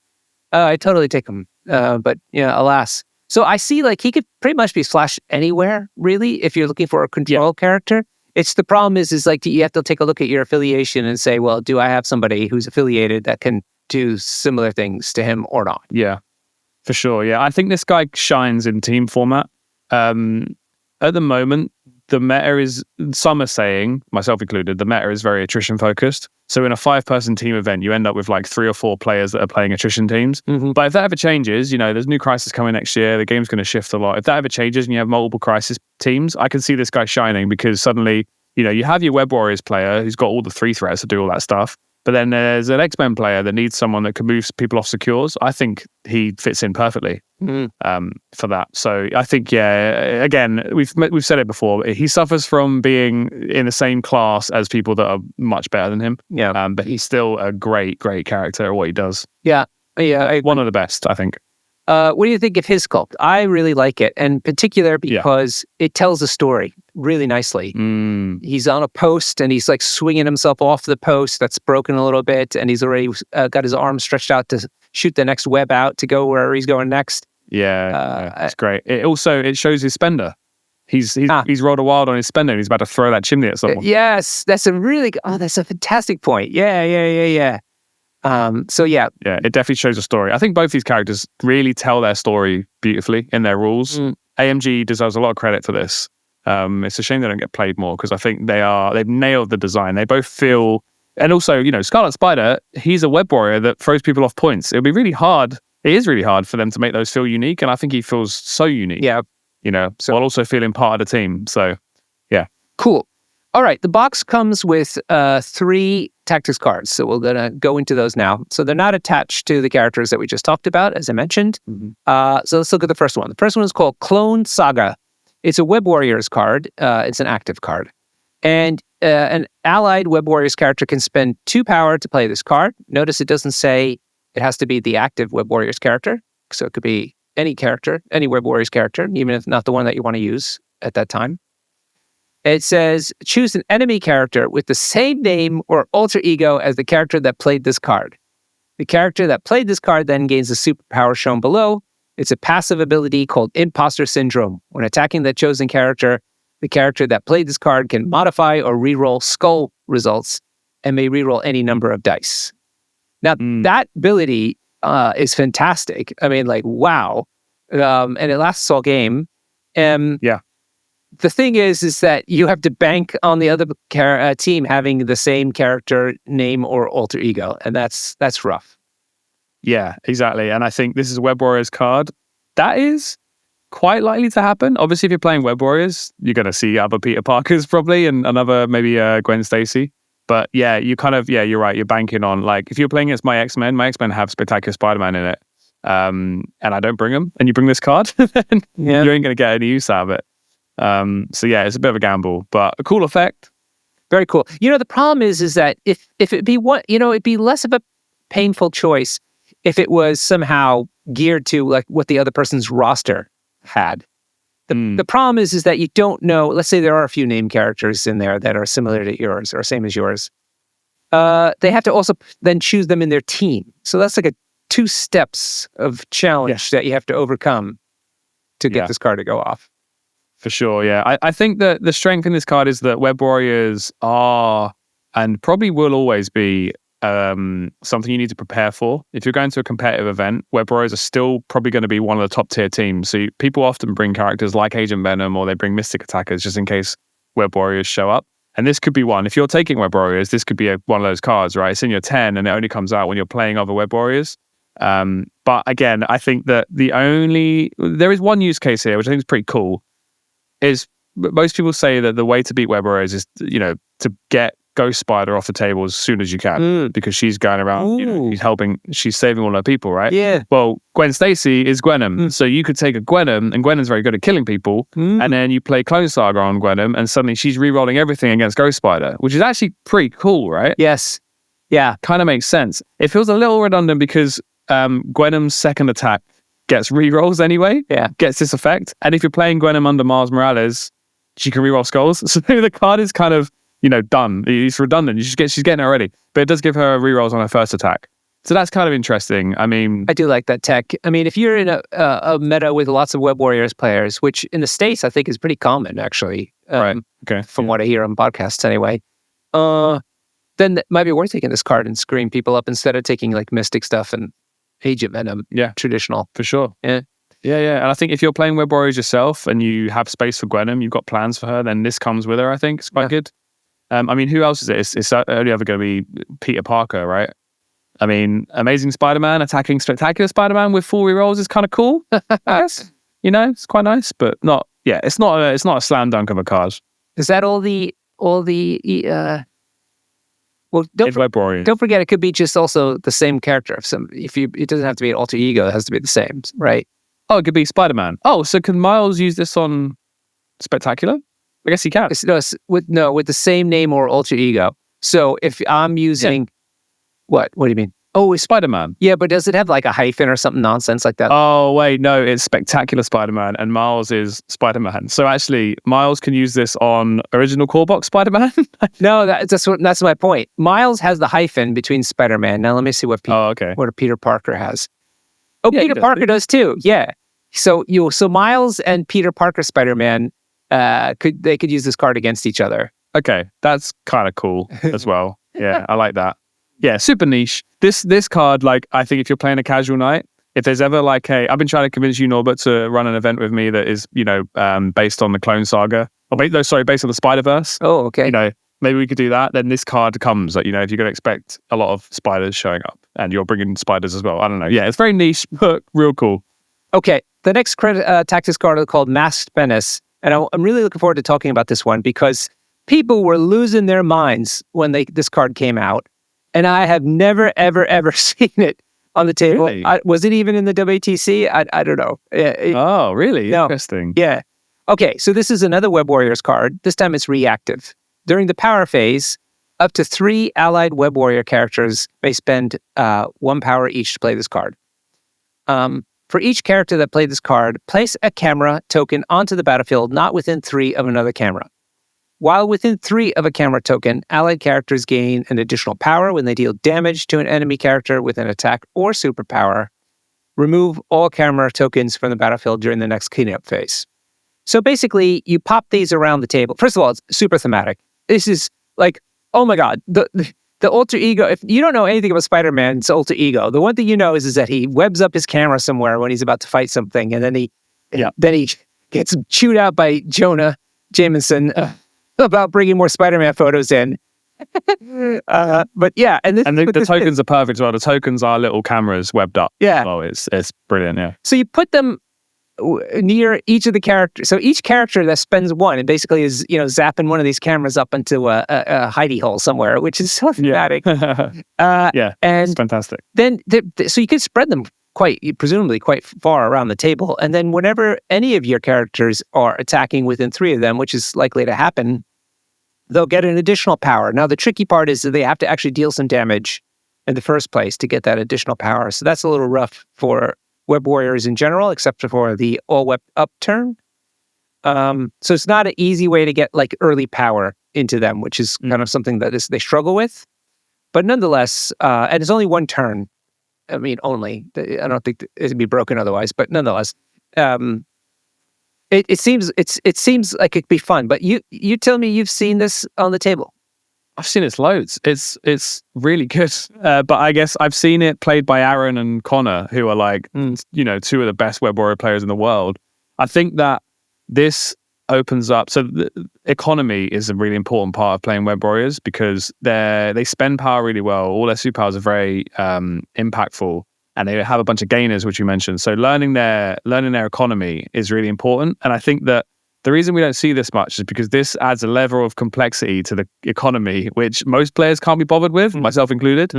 I totally take him, but alas. So I see, like, he could pretty much be splashed anywhere, really, if you're looking for a control character. It's the problem is like you have to take a look at your affiliation and say, well, do I have somebody who's affiliated that can do similar things to him or not? Yeah, for sure. Yeah, I think this guy shines in team format. At the moment, the meta is, some are saying, myself included, the meta is very attrition focused. So in a 5-person team event, you end up with like 3 or 4 players that are playing attrition teams. But if that ever changes, there's new Crisis coming next year, the game's going to shift a lot. If that ever changes and you have multiple Crisis teams, I can see this guy shining because suddenly, you have your Web Warriors player who's got all the 3 threats to do all that stuff. But then there's an X-Men player that needs someone that can move people off secures. I think he fits in perfectly for that. So I think, again, we've said it before. He suffers from being in the same class as people that are much better than him. Yeah. But he's still a great character at what he does. Yeah. One of the best, I think. What do you think of his sculpt? I really like it, and in particular because it tells a story really nicely. He's on a post, and he's like swinging himself off the post that's broken a little bit, and he's already got his arm stretched out to shoot the next web out to go wherever he's going next. It's great. It shows his spender. He's rolled a wild on his spender, and he's about to throw that chimney at someone. Yes, that's a fantastic point. Yeah. Yeah, it definitely shows a story. I think both these characters really tell their story beautifully in their rules. AMG deserves a lot of credit for this. It's a shame they don't get played more because I think they've nailed the design. They both feel, and also, Scarlet Spider, he's a web warrior that throws people off points. It'll be really hard. It is really hard for them to make those feel unique, and I think he feels so unique. Yeah, so while also feeling part of the team. So, yeah, cool. All right, the box comes with 3 tactics cards, so we're going to go into those now. So they're not attached to the characters that we just talked about, as I mentioned. So let's look at the first one. The first one is called Clone Saga. It's a Web Warriors card. It's an active card. And an allied Web Warriors character can spend 2 power to play this card. Notice it doesn't say it has to be the active Web Warriors character. So it could be any character, any Web Warriors character, even if not the one that you want to use at that time. It says, choose an enemy character with the same name or alter ego as the character that played this card. The character that played this card then gains the superpower shown below. It's a passive ability called Imposter Syndrome. When attacking the chosen character, the character that played this card can modify or reroll skull results and may reroll any number of dice. Now, that ability is fantastic. I mean, like, wow. And it lasts all game. The thing is that you have to bank on the other team having the same character name or alter ego, and that's rough. Yeah, exactly. And I think this is a Web Warriors card. That is quite likely to happen. Obviously, if you're playing Web Warriors, you're going to see other Peter Parkers probably, and another maybe Gwen Stacy. But yeah, you're right. You're banking on, like, if you're playing against my X-Men have Spectacular Spider-Man in it, and I don't bring them, and you bring this card, then you ain't going to get any use out of it. So yeah, it's a bit of a gamble, but a cool effect. Very cool. The problem is that if it'd be it'd be less of a painful choice if it was somehow geared to like what the other person's roster had. The problem is that you don't know. Let's say there are a few name characters in there that are similar to yours or same as yours. They have to also then choose them in their team. So that's like a 2 steps of challenge that you have to overcome to get this card to go off. For sure, yeah. I think that the strength in this card is that Web Warriors are and probably will always be something you need to prepare for. If you're going to a competitive event, Web Warriors are still probably going to be one of the top tier teams. So people often bring characters like Agent Venom or they bring Mystic Attackers just in case Web Warriors show up. And this could be one. If you're taking Web Warriors, this could be one of those cards, right? It's in your 10 and it only comes out when you're playing other Web Warriors. But again, I think that there is one use case here, which I think is pretty cool, is most people say that the way to beat Web Warriors is, to get Ghost Spider off the table as soon as you can, because she's going around, she's saving all her people, right? Yeah. Well, Gwen Stacy is Gwenom, so you could take a Gwenom, and Gwenom's very good at killing people, and then you play Clone Saga on Gwenom, and suddenly she's re-rolling everything against Ghost Spider, which is actually pretty cool, right? Yes. Yeah. Kind of makes sense. It feels a little redundant because Gwenom's second attack gets re-rolls anyway, gets this effect, and if you're playing Gwenom under Miles Morales, she can re-roll skulls, so the card is kind of done. It's redundant. She's getting it already. But it does give her rerolls on her first attack. So that's kind of interesting. I mean, I do like that tech. I mean, if you're in a meta with lots of Web Warriors players, which in the States I think is pretty common, actually. Right. Okay. From what I hear on podcasts anyway. Then it might be worth taking this card and screwing people up instead of taking like Mystic stuff and Agent Venom. Yeah. Traditional. For sure. Yeah. Yeah. And I think if you're playing Web Warriors yourself and you have space for Gwenom, you've got plans for her, then this comes with her, I think. It's quite good. I mean, who else is it? It's only ever going to be Peter Parker, right? I mean, Amazing Spider-Man attacking Spectacular Spider-Man with 4 rerolls is kind of cool. I guess. It's quite nice, but not. Yeah, it's not a slam dunk of a card. Is that all the? Well, Web Warriors. Don't forget, it could be just also the same character. It doesn't have to be an alter ego; it has to be the same, right? Oh, it could be Spider-Man. Oh, so can Miles use this on Spectacular? I guess he can. With the same name or alter ego. So if I'm using, what do you mean? Oh, it's Spider-Man. Yeah, but does it have like a hyphen or something nonsense like that? Oh, wait, no, it's Spectacular Spider-Man and Miles is Spider-Man. So actually, Miles can use this on original core box Spider-Man? No, that's my point. Miles has the hyphen between Spider-Man. Now let me see what Peter Parker has. Oh, yeah, Peter Parker does too. Yeah. So Miles and Peter Parker Spider-Man could use this card against each other. Okay, that's kind of cool as well. Yeah, I like that. Yeah, super niche. This card, like, I think if you're playing a casual night, if there's ever like I've been trying to convince you, Norbert, to run an event with me that is, based on the Clone Saga, based on the Spider-Verse. Oh, okay. Maybe we could do that. Then this card comes, like, if you're going to expect a lot of spiders showing up and you're bringing spiders as well. I don't know. Yeah, it's very niche, but real cool. Okay. The next tactics card is called Masked Menace. And I'm really looking forward to talking about this one because people were losing their minds when this card came out. And I have never, ever, ever seen it on the table. Really? Was it even in the WTC? I don't know. Oh, really? No. Interesting. Yeah. Okay, so this is another Web Warriors card. This time it's reactive. During the power phase, up to 3 allied Web Warrior characters may spend 1 power each to play this card. For each character that played this card, place a camera token onto the battlefield not within 3 of another camera. While within 3 of a camera token, allied characters gain an additional power when they deal damage to an enemy character with an attack or superpower. Remove all camera tokens from the battlefield during the next cleanup phase. So basically, you pop these around the table. First of all, it's super thematic. This is like, oh my God, the alter ego. If you don't know anything about Spider-Man's alter ego, the one thing you know is that he webs up his camera somewhere when he's about to fight something, and then he gets chewed out by Jonah Jameson about bringing more Spider-Man photos in. But yeah, and the tokens are perfect as well. The tokens are little cameras webbed up. Yeah, oh, it's brilliant. Yeah. So you put them near each of the characters. So each character that spends 1, and basically is zapping one of these cameras up into a hidey hole somewhere, which is so thematic. Yeah, and it's fantastic. Then so you can spread them presumably quite far around the table, and then whenever any of your characters are attacking within 3 of them, which is likely to happen, they'll get an additional power. Now the tricky part is that they have to actually deal some damage in the first place to get that additional power. So that's a little rough for Web Warriors in general, except for the all web up turn. So it's not an easy way to get like early power into them, which is kind of something that they struggle with. But nonetheless, and it's only 1 turn. I mean, only. I don't think it'd be broken otherwise, but nonetheless, It seems like it'd be fun, but you tell me you've seen this on the table. I've seen it loads. It's really good. But I guess I've seen it played by Aaron and Connor, who are like, two of the best Web Warrior players in the world. I think that this opens up. So the economy is a really important part of playing Web Warriors because they spend power really well. All their superpowers are very impactful, and they have a bunch of gainers, which you mentioned. So learning their economy is really important. And I think that the reason we don't see this much is because this adds a level of complexity to the economy, which most players can't be bothered with, myself included.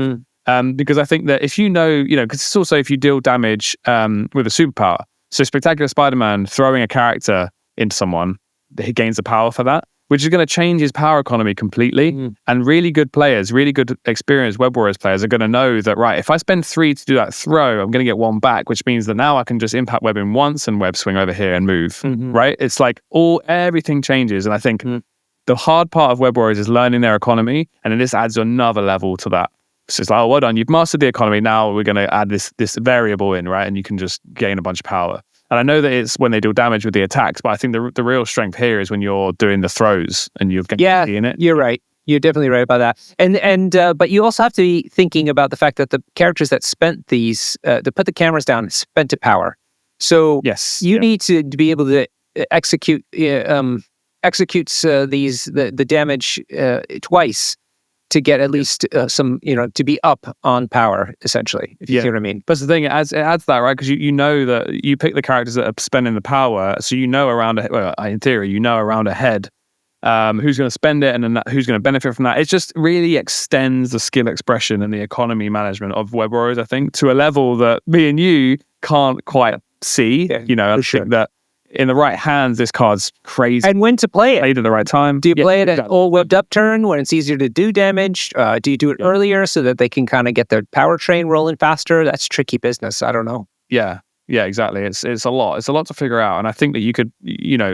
Because I think that if because it's also if you deal damage with a superpower. So Spectacular Spider-Man throwing a character into someone, he gains the power for that, which is going to change his power economy completely. And really good players, really good experienced Web Warriors players are going to know that, right, if I spend 3 to do that throw, I'm going to get 1 back, which means that now I can just impact web him once and web swing over here and move, right? It's like everything changes. And I think the hard part of Web Warriors is learning their economy. And then this adds another level to that. So it's like, oh, well done, you've mastered the economy. Now we're going to add this variable in, right? And you can just gain a bunch of power. And I know that it's when they deal damage with the attacks, but I think the real strength here is when you're doing the throws and you're getting in it. You're right. You're definitely right about that. And but you also have to be thinking about the fact that the characters that spent these to put the cameras down spent a power. So you need to be able to execute the damage twice to get at least some, to be up on power, essentially, if you see what I mean. But the thing, it adds that, right? Because you know that you pick the characters that are spending the power, so in theory, around ahead who's going to spend it and then who's going to benefit from that. It just really extends the skill expression and the economy management of Web Warriors, I think, to a level that me and you can't quite see. I think that in the right hands, this card's crazy. And when to play it. Played at the right time. Do you play it at all webbed up turn when it's easier to do damage? Do you do it earlier so that they can kind of get their power train rolling faster? That's tricky business. I don't know. Yeah, exactly. It's a lot. It's a lot to figure out. And I think that you could,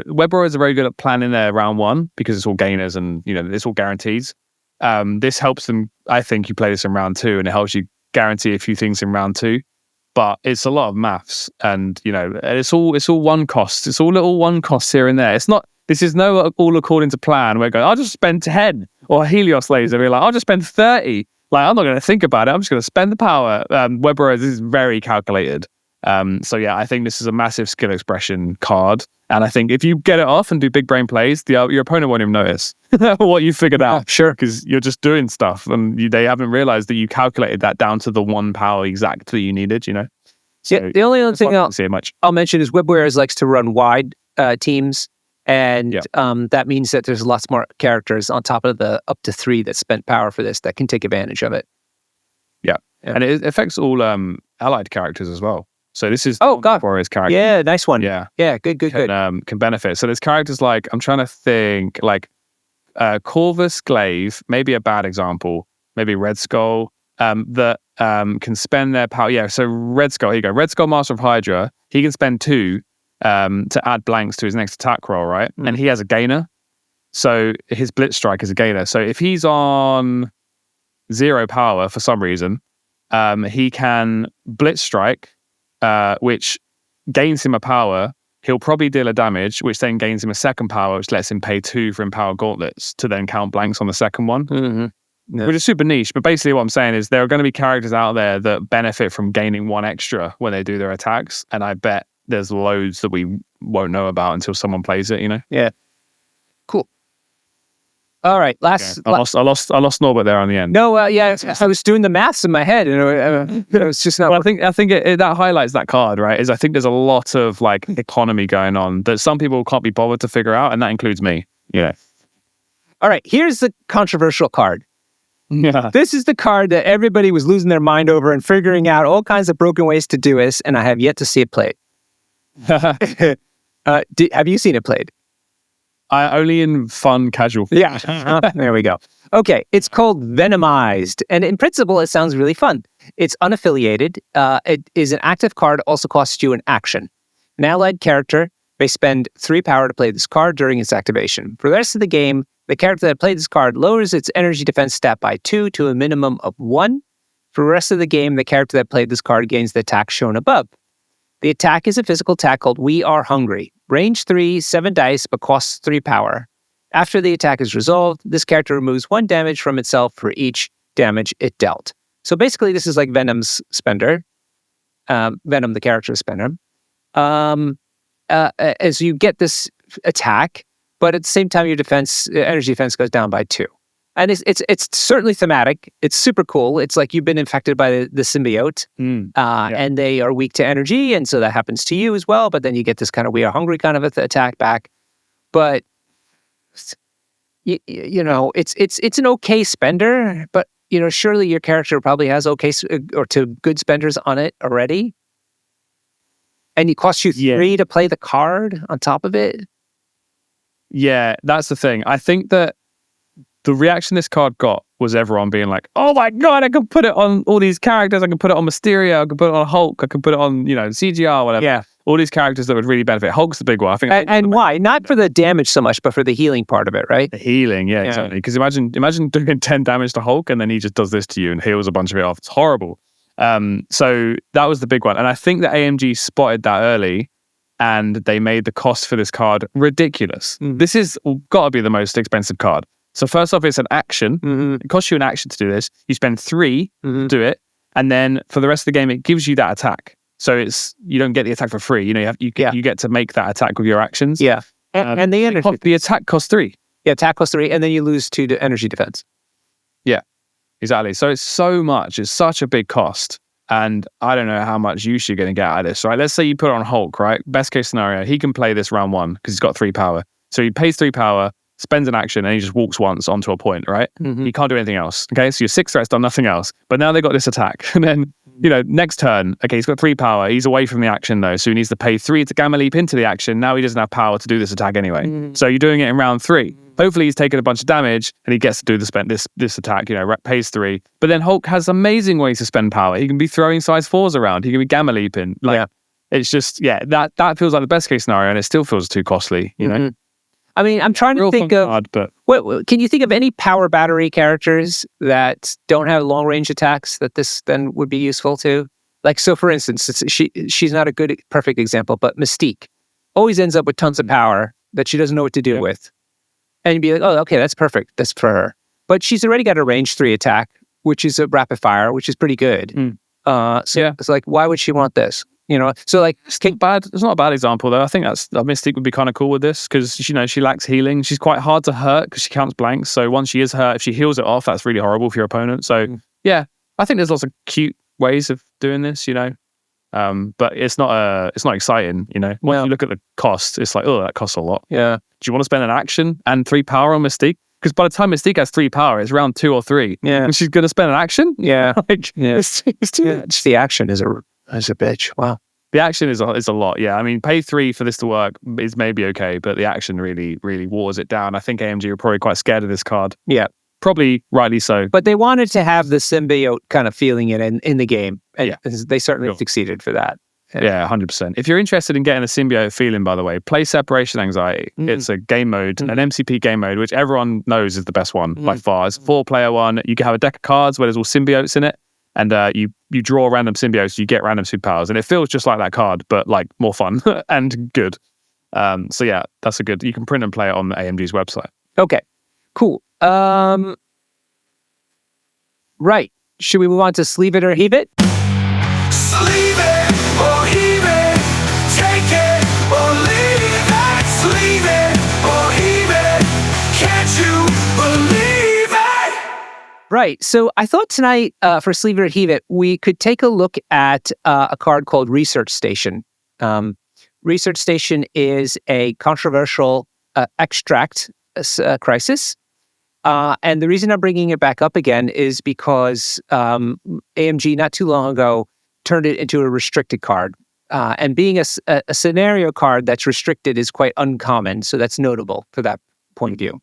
Web Warriors are very good at planning their round one because it's all gainers and, it's all guarantees. This helps them. I think you play this in round 2 and it helps you guarantee a few things in round 2. But it's a lot of maths, and it's all one cost. It's all little one costs here and there. This is no all according to plan. We're going, I'll just spend 10 or Helios laser. We're like, I'll just spend 30. Like, I'm not going to think about it. I'm just going to spend the power. Web Warriors is very calculated. I think this is a massive skill expression card. And I think if you get it off and do big brain plays, your opponent won't even notice what you figured out. Sure. Because you're just doing stuff and they haven't realized that you calculated that down to the 1 power exact that you needed, So the only other thing I'll mention is Web Warriors likes to run wide teams. And that means that there's lots more characters on top of the up to 3 that spent power for this that can take advantage of it. Yeah. And it affects all allied characters as well. So this is Warriors character. Yeah, nice one. Yeah, good. Can benefit. So there's characters like, I'm trying to think, like Corvus Glaive, maybe a bad example, maybe Red Skull, that can spend their power. Yeah, so Red Skull, here you go. Red Skull, Master of Hydra, he can spend 2 to add blanks to his next attack roll, right? And he has a gainer. So his Blitz Strike is a gainer. So if he's on 0 power for some reason, he can Blitz Strike, which gains him a power. He'll probably deal a damage, which then gains him a second power, which lets him pay 2 for Empowered Gauntlets to then count blanks on the second one, which is super niche. But basically what I'm saying is there are going to be characters out there that benefit from gaining 1 extra when they do their attacks. And I bet there's loads that we won't know about until someone plays it, Yeah. Cool. All right, I lost Norbert there on the end. No, I was doing the maths in my head, and it was just not. Well, I think that highlights that card, right? Is I think there's a lot of like economy going on that some people can't be bothered to figure out, and that includes me. All right, here's the controversial card. Yeah. This is the card that everybody was losing their mind over and figuring out all kinds of broken ways to do this, and I have yet to see it played. Have you seen it played? Only in fun, casual. Yeah, there we go. Okay, it's called Venomized, and in principle, it sounds really fun. It's unaffiliated. It is an active card, also costs you an action. An allied character may spend 3 power to play this card during its activation. For the rest of the game, the character that played this card lowers its energy defense stat by 2 to a minimum of 1. For the rest of the game, the character that played this card gains the attack shown above. The attack is a physical attack called We Are Hungry. Range 3, 7 dice, but costs 3 power. After the attack is resolved, this character removes 1 damage from itself for each damage it dealt. So basically, this is like Venom's spender. Venom, the character spender. As you get this attack, but at the same time, your energy defense goes down by 2. And it's certainly thematic. It's super cool. It's like you've been infected by the symbiote, and they are weak to energy, and so that happens to you as well. But then you get this kind of We Are Hungry kind of attack back. But you know, it's an okay spender. But you know, surely your character probably has okay or to good spenders on it already, and it costs you 3 to play the card on top of it. Yeah, that's the thing. I think that the reaction this card got was everyone being like, oh my God, I can put it on all these characters. I can put it on Mysterio. I can put it on Hulk. I can put it on, CGR, whatever. Yeah. All these characters that would really benefit. Hulk's the big one, I think. And why? Not for the damage so much, but for the healing part of it, right? The healing, yeah. Exactly. Because imagine doing 10 damage to Hulk and then he just does this to you and heals a bunch of it off. It's horrible. So that was the big one. And I think that AMG spotted that early and they made the cost for this card ridiculous. This is got to be the most expensive card. So first off, it's an action. It costs you an action to do this. You spend 3 to do it, and then for the rest of the game, it gives you that attack. So you don't get the attack for free. You get to make that attack with your actions. Yeah, and the energy. The attack costs 3. Yeah, attack costs 3, and then you lose 2 to energy defense. Yeah, exactly. So it's so much. It's such a big cost, and I don't know how much use you're going to get out of this. Right? Let's say you put it on Hulk. Right? Best case scenario, he can play this round 1 because he's got 3 power. So he pays 3 power. Spends an action and he just walks once onto a point, right? He can't do anything else. Okay, so your 6 threat's done nothing else. But now they got this attack. And then, next turn, okay, he's got 3 power. He's away from the action though, so he needs to pay 3 to gamma leap into the action. Now he doesn't have power to do this attack anyway. So you're doing it in round 3. Hopefully he's taken a bunch of damage and he gets to do this attack, pays 3. But then Hulk has amazing ways to spend power. He can be throwing size 4s around. He can be gamma leaping. It's just, that feels like the best case scenario and it still feels too costly, you know? I mean, I'm trying to think of what can you think of any power battery characters that don't have long range attacks that this then would be useful to? Like, so for instance, she's not a perfect example, but Mystique always ends up with tons of power that she doesn't know what to do with, and you'd be like, oh, okay, that's perfect, that's for her. But she's already got a range 3 attack, which is a rapid fire, which is pretty good. It's like, why would she want this? So like, it's not a bad example though. I think Mystique would be kind of cool with this because she lacks healing. She's quite hard to hurt because she counts blanks. So once she is hurt, if she heals it off, that's really horrible for your opponent. So yeah, I think there's lots of cute ways of doing this. But it's not exciting. Once you look at the cost, it's like, oh, that costs a lot. Yeah. Do you want to spend an action and 3 power on Mystique? Because by the time Mystique has 3 power, it's round 2 or 3. Yeah. And she's going to spend an action. Yeah. It's too much. Just the action is a bitch. Wow. The action is a lot, yeah. I mean, pay 3 for this to work is maybe okay, but the action really, really waters it down. I think AMG are probably quite scared of this card. Yeah. Probably rightly so. But they wanted to have the symbiote kind of feeling it in the game. And they certainly succeeded for that. Yeah, 100%. If you're interested in getting the symbiote feeling, by the way, play Separation Anxiety. It's a game mode, an MCP game mode, which everyone knows is the best one by far. It's a 4-player one. You can have a deck of cards where there's all symbiotes in it. And you draw random symbiotes, you get random superpowers, and it feels just like that card, but like more fun and good. So yeah, that's a good. You can print and play it on the AMG's website. Okay, cool. Right. Should we move on to Sleeve It or Heave It? Sleeve it or heave it, take it or leave it. Sleeve it or heave it, can't you believe it? Right. So I thought tonight for Sleeve It or Heave It, we could take a look at a card called Research Station. Research Station is a controversial extract crisis. And the reason I'm bringing it back up again is because AMG not too long ago turned it into a restricted card. And being a scenario card that's restricted is quite uncommon. So that's notable for that point of view.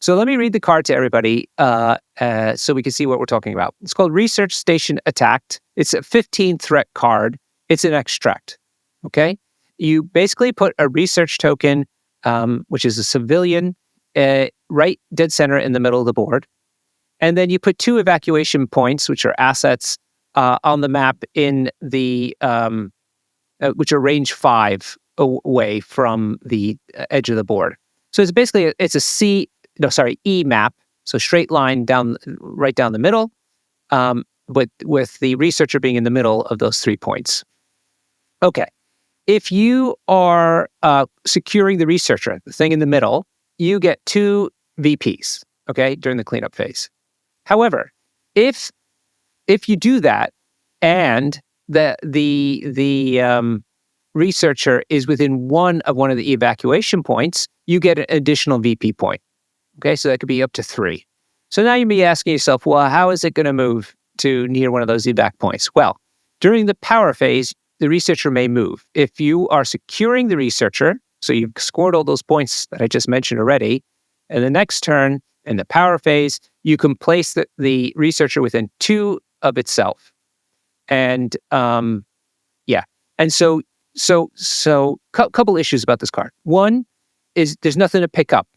So let me read the card to everybody so we can see what we're talking about. It's called Research Station Attacked. It's a 15 threat card. It's an extract. Okay? You basically put a research token, which is a civilian, right dead center in the middle of the board. And then you put 2 evacuation points, which are assets, on the map in the which are range 5 away from the edge of the board. So it's basically E map, so straight line right down the middle, but with the researcher being in the middle of those 3 points. Okay, if you are securing the researcher, the thing in the middle, you get 2 VPs. Okay, during the cleanup phase. However, if you do that and the researcher is within one of the evacuation points, you get an additional VP point. Okay, so that could be up to 3. So now you may be asking yourself, well, how is it going to move to near one of those evac points? Well, during the power phase, the researcher may move. If you are securing the researcher, so you've scored all those points that I just mentioned already, and the next turn, in the power phase, you can place the researcher within 2 of itself. And and so couple issues about this card. One is there's nothing to pick up.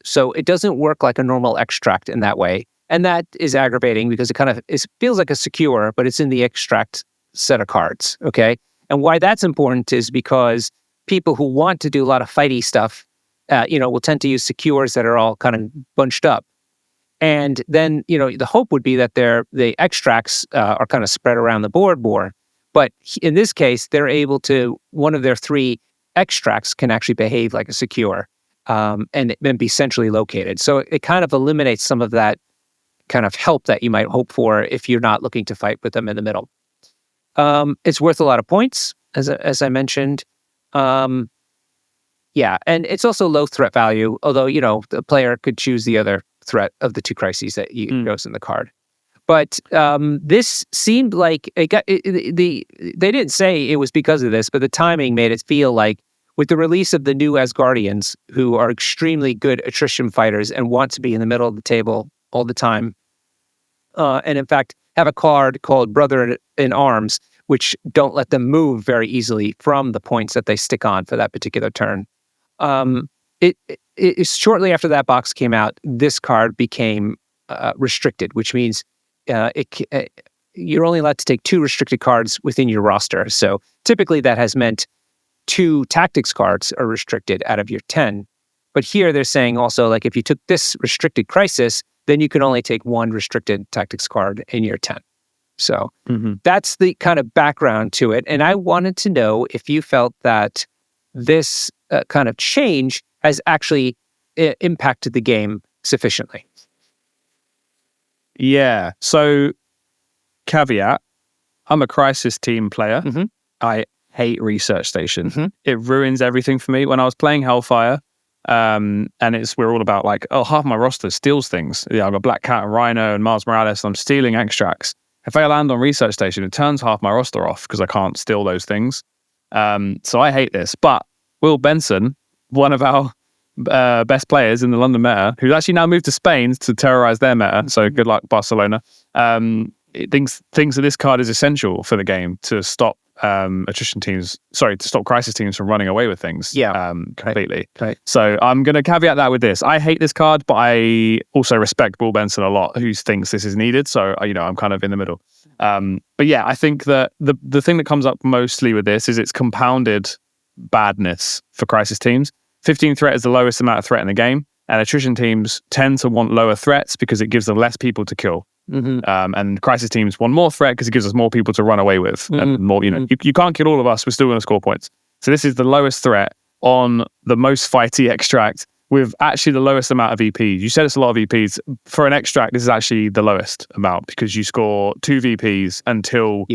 So it doesn't work like a normal extract in that way. And that is aggravating because it feels like a secure, but it's in the extract set of cards, okay? And why that's important is because people who want to do a lot of fighty stuff will tend to use secures that are all kind of bunched up. And then, the hope would be that the extracts are kind of spread around the board more. But in this case, they're able to, one of their 3 extracts can actually behave like a secure and then be centrally located. So it kind of eliminates some of that kind of help that you might hope for if you're not looking to fight with them in the middle. It's worth a lot of points, as I mentioned. Yeah, and it's also low threat value, although, the player could choose the other threat of the 2 crises that you chose in the card. But this seemed like they didn't say it was because of this, but the timing made it feel like with the release of the new Asgardians, who are extremely good attrition fighters and want to be in the middle of the table all the time, and in fact have a card called Brother in Arms, which don't let them move very easily from the points that they stick on for that particular turn. It shortly after that box came out, this card became restricted, which means you're only allowed to take 2 restricted cards within your roster. So typically that has meant 2 tactics cards are restricted out of your 10. But here they're saying also, like, if you took this restricted crisis, then you can only take 1 restricted tactics card in your 10. So that's the kind of background to it. And I wanted to know if you felt that this kind of change has actually impacted the game sufficiently. Yeah. So, caveat, I'm a crisis team player. I hate Research Station. It ruins everything for me. When I was playing Hellfire, and we're all about like, half my roster steals things. Yeah, I've got Black Cat and Rhino and Mars Morales, and I'm stealing extracts. If I land on Research Station, it turns half my roster off because I can't steal those things. So I hate this. But Will Benson, one of our best players in the London meta, who's actually now moved to Spain to terrorize their meta, so good luck, Barcelona, thinks that this card is essential for the game to stop to stop crisis teams from running away with things completely. Right. So I'm going to caveat that with this. I hate this card, but I also respect Will Benson a lot, who thinks this is needed. So, I'm kind of in the middle. But yeah, I think that the thing that comes up mostly with this is its compounded badness for crisis teams. 15 threat is the lowest amount of threat in the game, and attrition teams tend to want lower threats because it gives them less people to kill. And crisis teams want more threat because it gives us more people to run away with. And more, you can't kill all of us, we're still going to score points. So this is the lowest threat on the most fighty extract with actually the lowest amount of VPs. You said it's a lot of VPs. For an extract, this is actually the lowest amount because you score 2 VPs until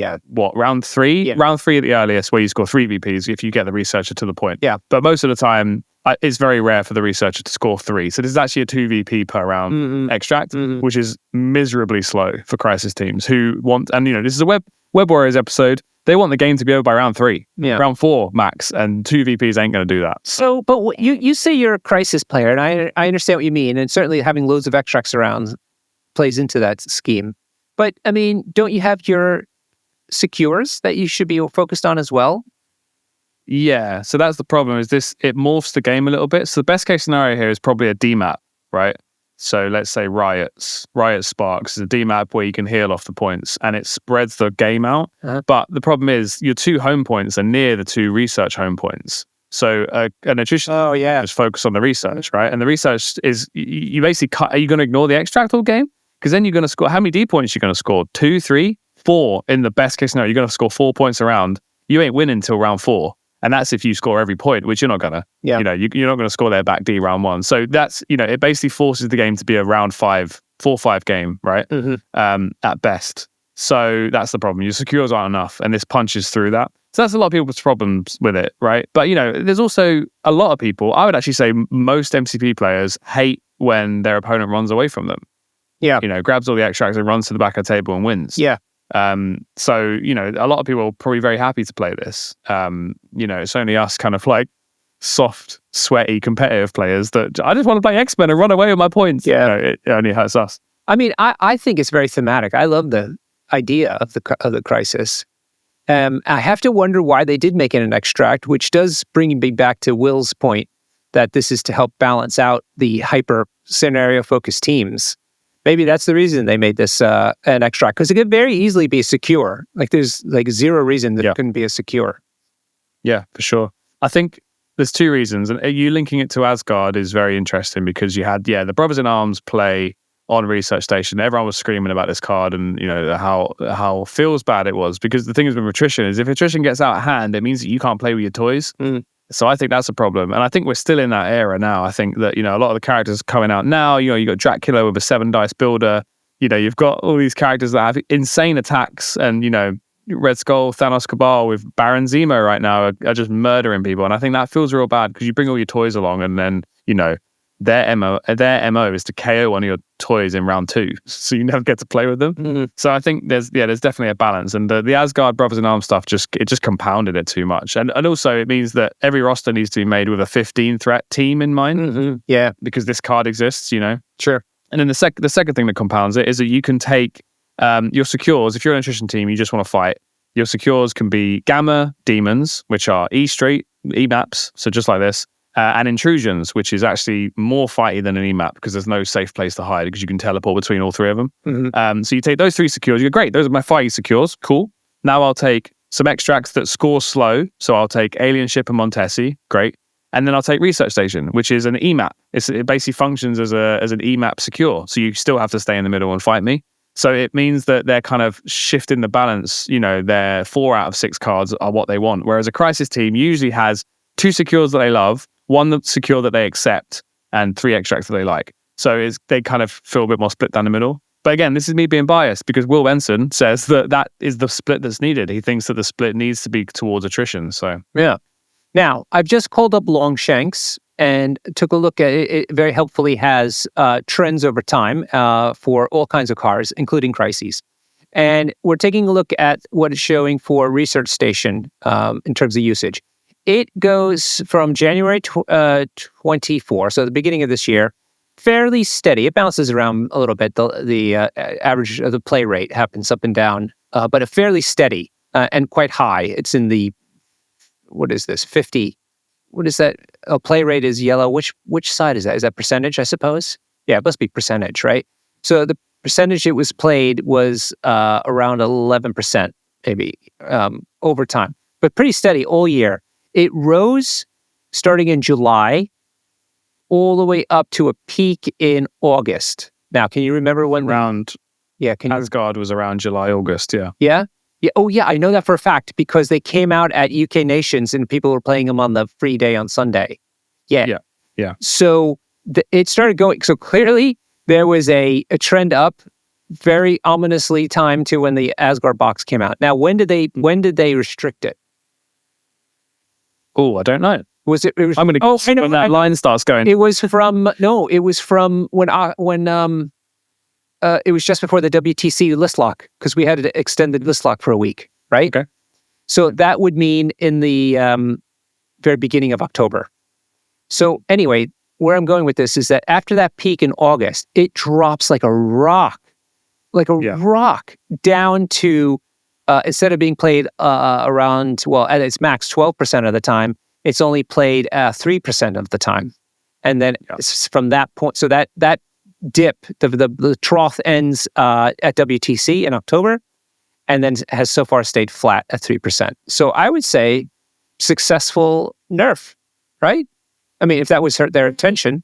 round 3? Yeah. Round 3 at the earliest, where you score 3 VPs if you get the researcher to the point. Yeah. But most of the time, it's very rare for the researcher to score 3. So this is actually a 2 VP per round extract, which is miserably slow for crisis teams who want, and this is a Web Warriors episode. They want the game to be over by round 3, round 4 max, and 2 VPs ain't going to do that. So, but you say you're a crisis player, and I understand what you mean, and certainly having loads of extracts around plays into that scheme. But I mean, don't you have your secures that you should be focused on as well? Yeah, so that's the problem, is it morphs the game a little bit. So the best case scenario here is probably a DMAP, right? So let's say Riot Sparks is a D map where you can heal off the points, and it spreads the game out. But the problem is your 2 home points are near the 2 research home points. So an attrition just focus on the research, right? And the research is you basically cut. Are you going to ignore the extract all game? Because then you're going to score. How many D points are you going to score? 2, 3, 4 in the best case scenario. You're going to score 4 points a round. You ain't winning until round 4. And that's if you score every point, which you're not gonna. Yeah. You're not gonna score their back D round 1. So that's it basically forces the game to be a round 4-5 game, right? At best. So that's the problem. Your secures aren't enough, and this punches through that. So that's a lot of people's problems with it, right? But there's also a lot of people. I would actually say most MCP players hate when their opponent runs away from them. Yeah. Grabs all the extracts and runs to the back of the table and wins. Yeah. So, a lot of people are probably very happy to play this. It's only us kind of like soft, sweaty, competitive players that I just want to play X-Men and run away with my points. Yeah. It only hurts us. I mean, I think it's very thematic. I love the idea of the crisis. I have to wonder why they did make it an extract, which does bring me back to Will's point that this is to help balance out the hyper scenario-focused teams. Maybe that's the reason they made this an extract, because it could very easily be secure. Like there's like zero reason that it couldn't be a secure. Yeah, for sure. I think there's 2 reasons, and you linking it to Asgard is very interesting because you had the Brothers in Arms play on Research Station. Everyone was screaming about this card and how feels bad it was, because the thing is with attrition is if attrition gets out of hand, it means that you can't play with your toys. So I think that's a problem. And I think we're still in that era now. I think that, a lot of the characters coming out now, you got Dracula with a 7 dice builder. You've got all these characters that have insane attacks, and, Red Skull, Thanos Cabal with Baron Zemo right now are just murdering people. And I think that feels real bad because you bring all your toys along and then, their MO is to KO one of your toys in round 2, so you never get to play with them. So I think there's definitely a balance, and the Asgard Brothers in Arms stuff just compounded it too much, and also it means that every roster needs to be made with a 15 threat team in mind. Yeah, because this card exists. Sure. And then the second thing that compounds it is that you can take your secures. If you're an attrition team, you just want to fight. Your secures can be Gamma Demons, which are E Street, E maps, so just like this. And intrusions, which is actually more fighty than an E-map because there's no safe place to hide because you can teleport between all 3 of them. So you take those 3 secures, you go, great, those are my fighty secures, cool. Now I'll take some extracts that score slow, so I'll take Alien Ship and Montesi, great. And then I'll take Research Station, which is an E-map. It basically functions as an E-map secure, so you still have to stay in the middle and fight me. So it means that they're kind of shifting the balance, their 4 out of 6 cards are what they want, whereas a Crisis team usually has 2 secures that they love, 1 that's secure that they accept, and 3 extracts that they like. So they kind of feel a bit more split down the middle. But again, this is me being biased because Will Benson says that is the split that's needed. He thinks that the split needs to be towards attrition. So yeah. Now, I've just called up Longshanks and took a look at it. It very helpfully has trends over time for all kinds of cards, including crises. And we're taking a look at what it's showing for Research Station in terms of usage. It goes from January 24, so the beginning of this year, fairly steady. It bounces around a little bit. The average of the play rate happens up and down, but a fairly steady and quite high. It's in the, what is this, 50? What is that? Oh, play rate is yellow. Which side is that? Is that percentage, I suppose? Yeah, it must be percentage, right? So the percentage it was played was around 11%, maybe, over time, but pretty steady all year. It rose starting in July all the way up to a peak in August. Now, can you remember when? Asgard was around July, August, yeah. Yeah? Yeah. Oh, yeah, I know that for a fact because they came out at UK Nations and people were playing them on the free day on Sunday. Yeah. So it started going. So clearly there was a trend up, very ominously timed to when the Asgard box came out. Now, when did they restrict it? Oh, I don't know. Was it? I'm going to. Oh, I know. When that line starts going. It was from when it was just before the WTC list lock because we had an extended list lock for a week, right? Okay. So that would mean in the very beginning of October. So anyway, where I'm going with this is that after that peak in August, it drops like a rock, rock down to. Instead of being played around, at its max 12% of the time, it's only played 3% of the time. And then it's from that point, so that dip. The trough ends at WTC in October, and then has so far stayed flat at 3%. So I would say successful nerf, right? I mean, if that was their intention.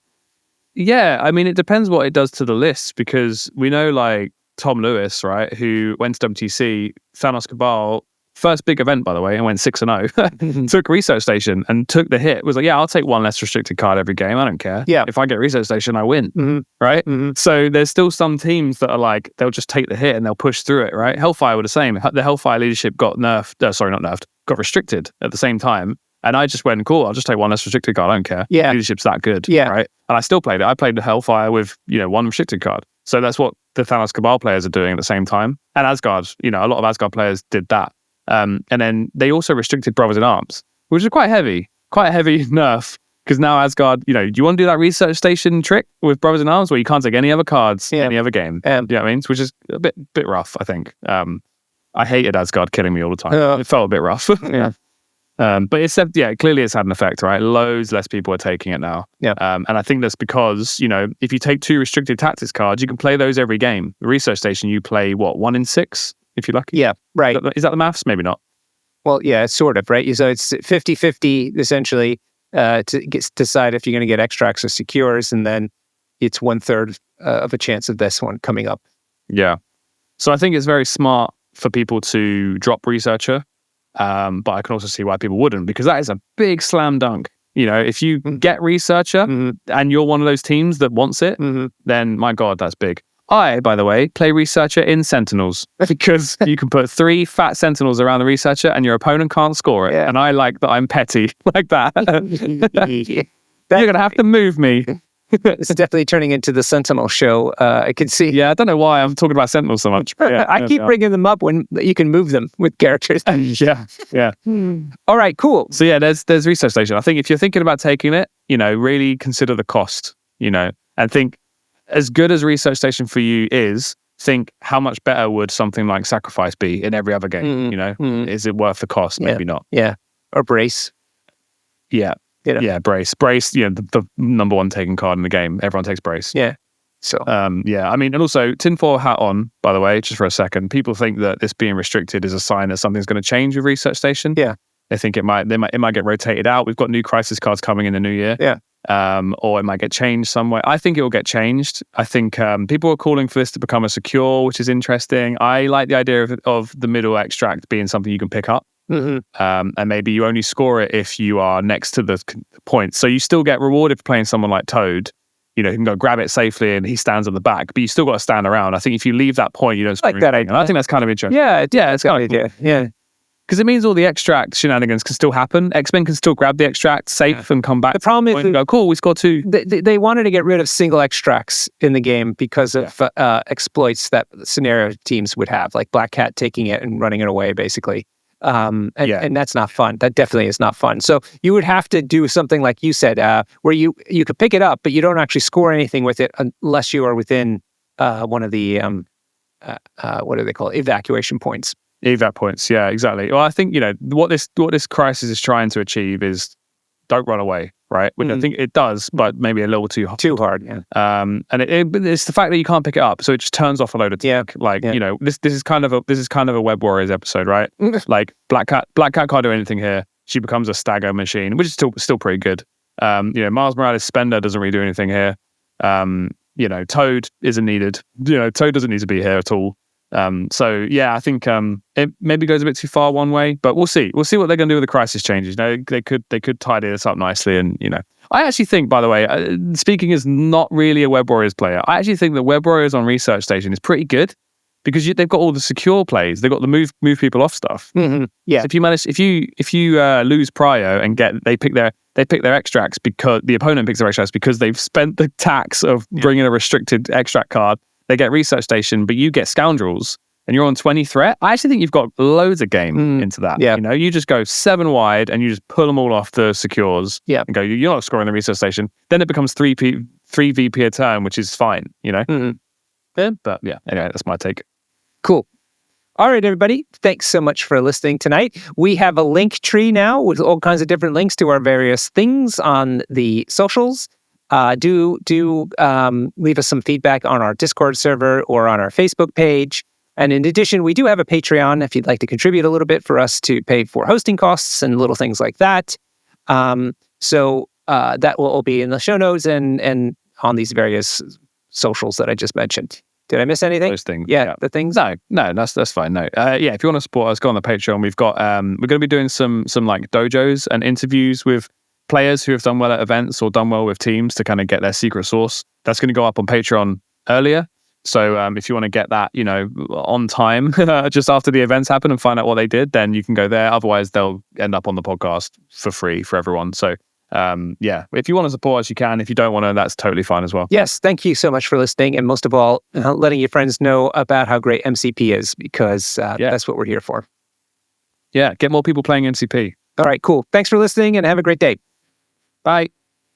Yeah, I mean, it depends what it does to the list, because we know like Tom Lewis, right, who went to WTC, Thanos Cabal, first big event, by the way, and went 6-0, took Research Station and took the hit. Was like, yeah, I'll take one less restricted card every game. I don't care. Yeah. If I get Research Station, I win. Right? So there's still some teams that are like, they'll just take the hit and they'll push through it, right? Hellfire were the same. The Hellfire leadership got nerfed. Sorry, not nerfed. Got restricted at the same time. And I just went, cool, I'll just take one less restricted card. I don't care. Yeah. Leadership's that good. Yeah. Right? And I still played it. I played the Hellfire with, one restricted card. So that's what the Thanos Cabal players are doing at the same time. And Asgard, a lot of Asgard players did that. And then they also restricted Brothers in Arms, which is quite a heavy nerf. Because now Asgard, do you want to do that Research Station trick with Brothers in Arms where you can't take any other cards, any other game? You know what I mean? Which is a bit rough, I think. I hated Asgard killing me all the time. It felt a bit rough. Yeah. But clearly it's had an effect, right? Loads less people are taking it now. Yeah. And I think that's because, if you take 2 restricted tactics cards, you can play those every game. The Research Station, you play, 1 in 6, if you're lucky? Yeah, right. Is that the maths? Maybe not. Well, yeah, it's sort of, right? So it's 50-50, essentially, to decide if you're going to get extracts or secures, and then it's 1/3 of a chance of this one coming up. Yeah. So I think it's very smart for people to drop Researcher. But I can also see why people wouldn't, because that is a big slam dunk. If you get Researcher and you're one of those teams that wants it, then my God, that's big. I, by the way, play Researcher in Sentinels because you can put 3 fat Sentinels around the Researcher and your opponent can't score it. Yeah. And I like that I'm petty like that. You're going to have to move me. It's definitely turning into the Sentinel show. I can see. Yeah, I don't know why I'm talking about Sentinels so much. Yeah, I keep bringing them up when you can move them with characters. Yeah. All right, cool. So yeah, there's Research Station. I think if you're thinking about taking it, really consider the cost, and think as good as Research Station for you is, think how much better would something like Sacrifice be in every other game, Is it worth the cost? Maybe not. Yeah. Or Brace. Yeah. Yeah, Brace. Brace, the number 1 taken card in the game. Everyone takes Brace. Yeah. So. I mean, and also tinfoil hat on, by the way, just for a second. People think that this being restricted is a sign that something's going to change with Research Station. Yeah. They think it might get rotated out. We've got new crisis cards coming in the new year. Yeah. Or it might get changed some way. I think it will get changed. I think people are calling for this to become a secure, which is interesting. I like the idea of the middle extract being something you can pick up. And maybe you only score it if you are next to the point. So you still get rewarded for playing someone like Toad. You can go grab it safely and he stands on the back, but you still got to stand around. I think if you leave that point, you don't score like that anything. And I think that's kind of interesting. Yeah, it's kind of idea. Yeah. Because it means all the extract shenanigans can still happen. X-Men can still grab the extract safe and come back. The problem is, and go, cool, we scored 2. They wanted to get rid of single extracts in the game because of exploits that scenario teams would have, like Black Cat taking it and running it away, basically. And that's not fun. That definitely is not fun. So you would have to do something like you said, where you could pick it up, but you don't actually score anything with it unless you are within one of the what do they call it? Evacuation points. Evac points, yeah, exactly. Well, I think what this crisis is trying to achieve is don't run away, right? Which I think it does, but maybe a little too hard. Yeah. And it's the fact that you can't pick it up, so it just turns off a load of tech. This is kind of a Web Warriors episode, right? Like Black Cat can't do anything here. She becomes a stagger machine, which is still pretty good. Miles Morales' Spender doesn't really do anything here. Toad isn't needed. Toad doesn't need to be here at all. I think it maybe goes a bit too far one way, but we'll see. We'll see what they're going to do with the crisis changes. They could tidy this up nicely, and I actually think, by the way, speaking as not really a Web Warriors player, I actually think that Web Warriors on Research Station is pretty good because they've got all the secure plays. They've got the move people off stuff. Yeah. So if you lose prio and they pick their extracts because the opponent picks their extracts because they've spent the tax of bringing a restricted extract card. They get Research Station, but you get Scoundrels, and you're on 20 threat. I actually think you've got loads of game into that. Yeah. You just go 7 wide, and you just pull them all off the secures. Yeah. And go, you're not scoring the Research Station. Then it becomes 3 VP a turn, which is fine. Yeah. But yeah, anyway, that's my take. Cool. All right, everybody. Thanks so much for listening tonight. We have a link tree now with all kinds of different links to our various things on the socials. do leave us some feedback on our Discord server or on our Facebook page. And in addition, we do have a Patreon if you'd like to contribute a little bit for us to pay for hosting costs and little things like that. So that will all be in the show notes and on these various socials that I just mentioned. Did I miss anything? Those things. Yeah, the things. No, that's fine. No, yeah. If you want to support us, go on the Patreon. We've got we're going to be doing some like dojos and interviews with players who have done well at events or done well with teams to kind of get their secret sauce. That's going to go up on Patreon earlier. So if you want to get that, on time, just after the events happen and find out what they did, then you can go there. Otherwise, they'll end up on the podcast for free for everyone. So yeah, if you want to support us, you can. If you don't want to, that's totally fine as well. Yes, thank you so much for listening. And most of all, letting your friends know about how great MCP is, because that's what we're here for. Yeah, get more people playing MCP. All right, cool. Thanks for listening and have a great day. Bye.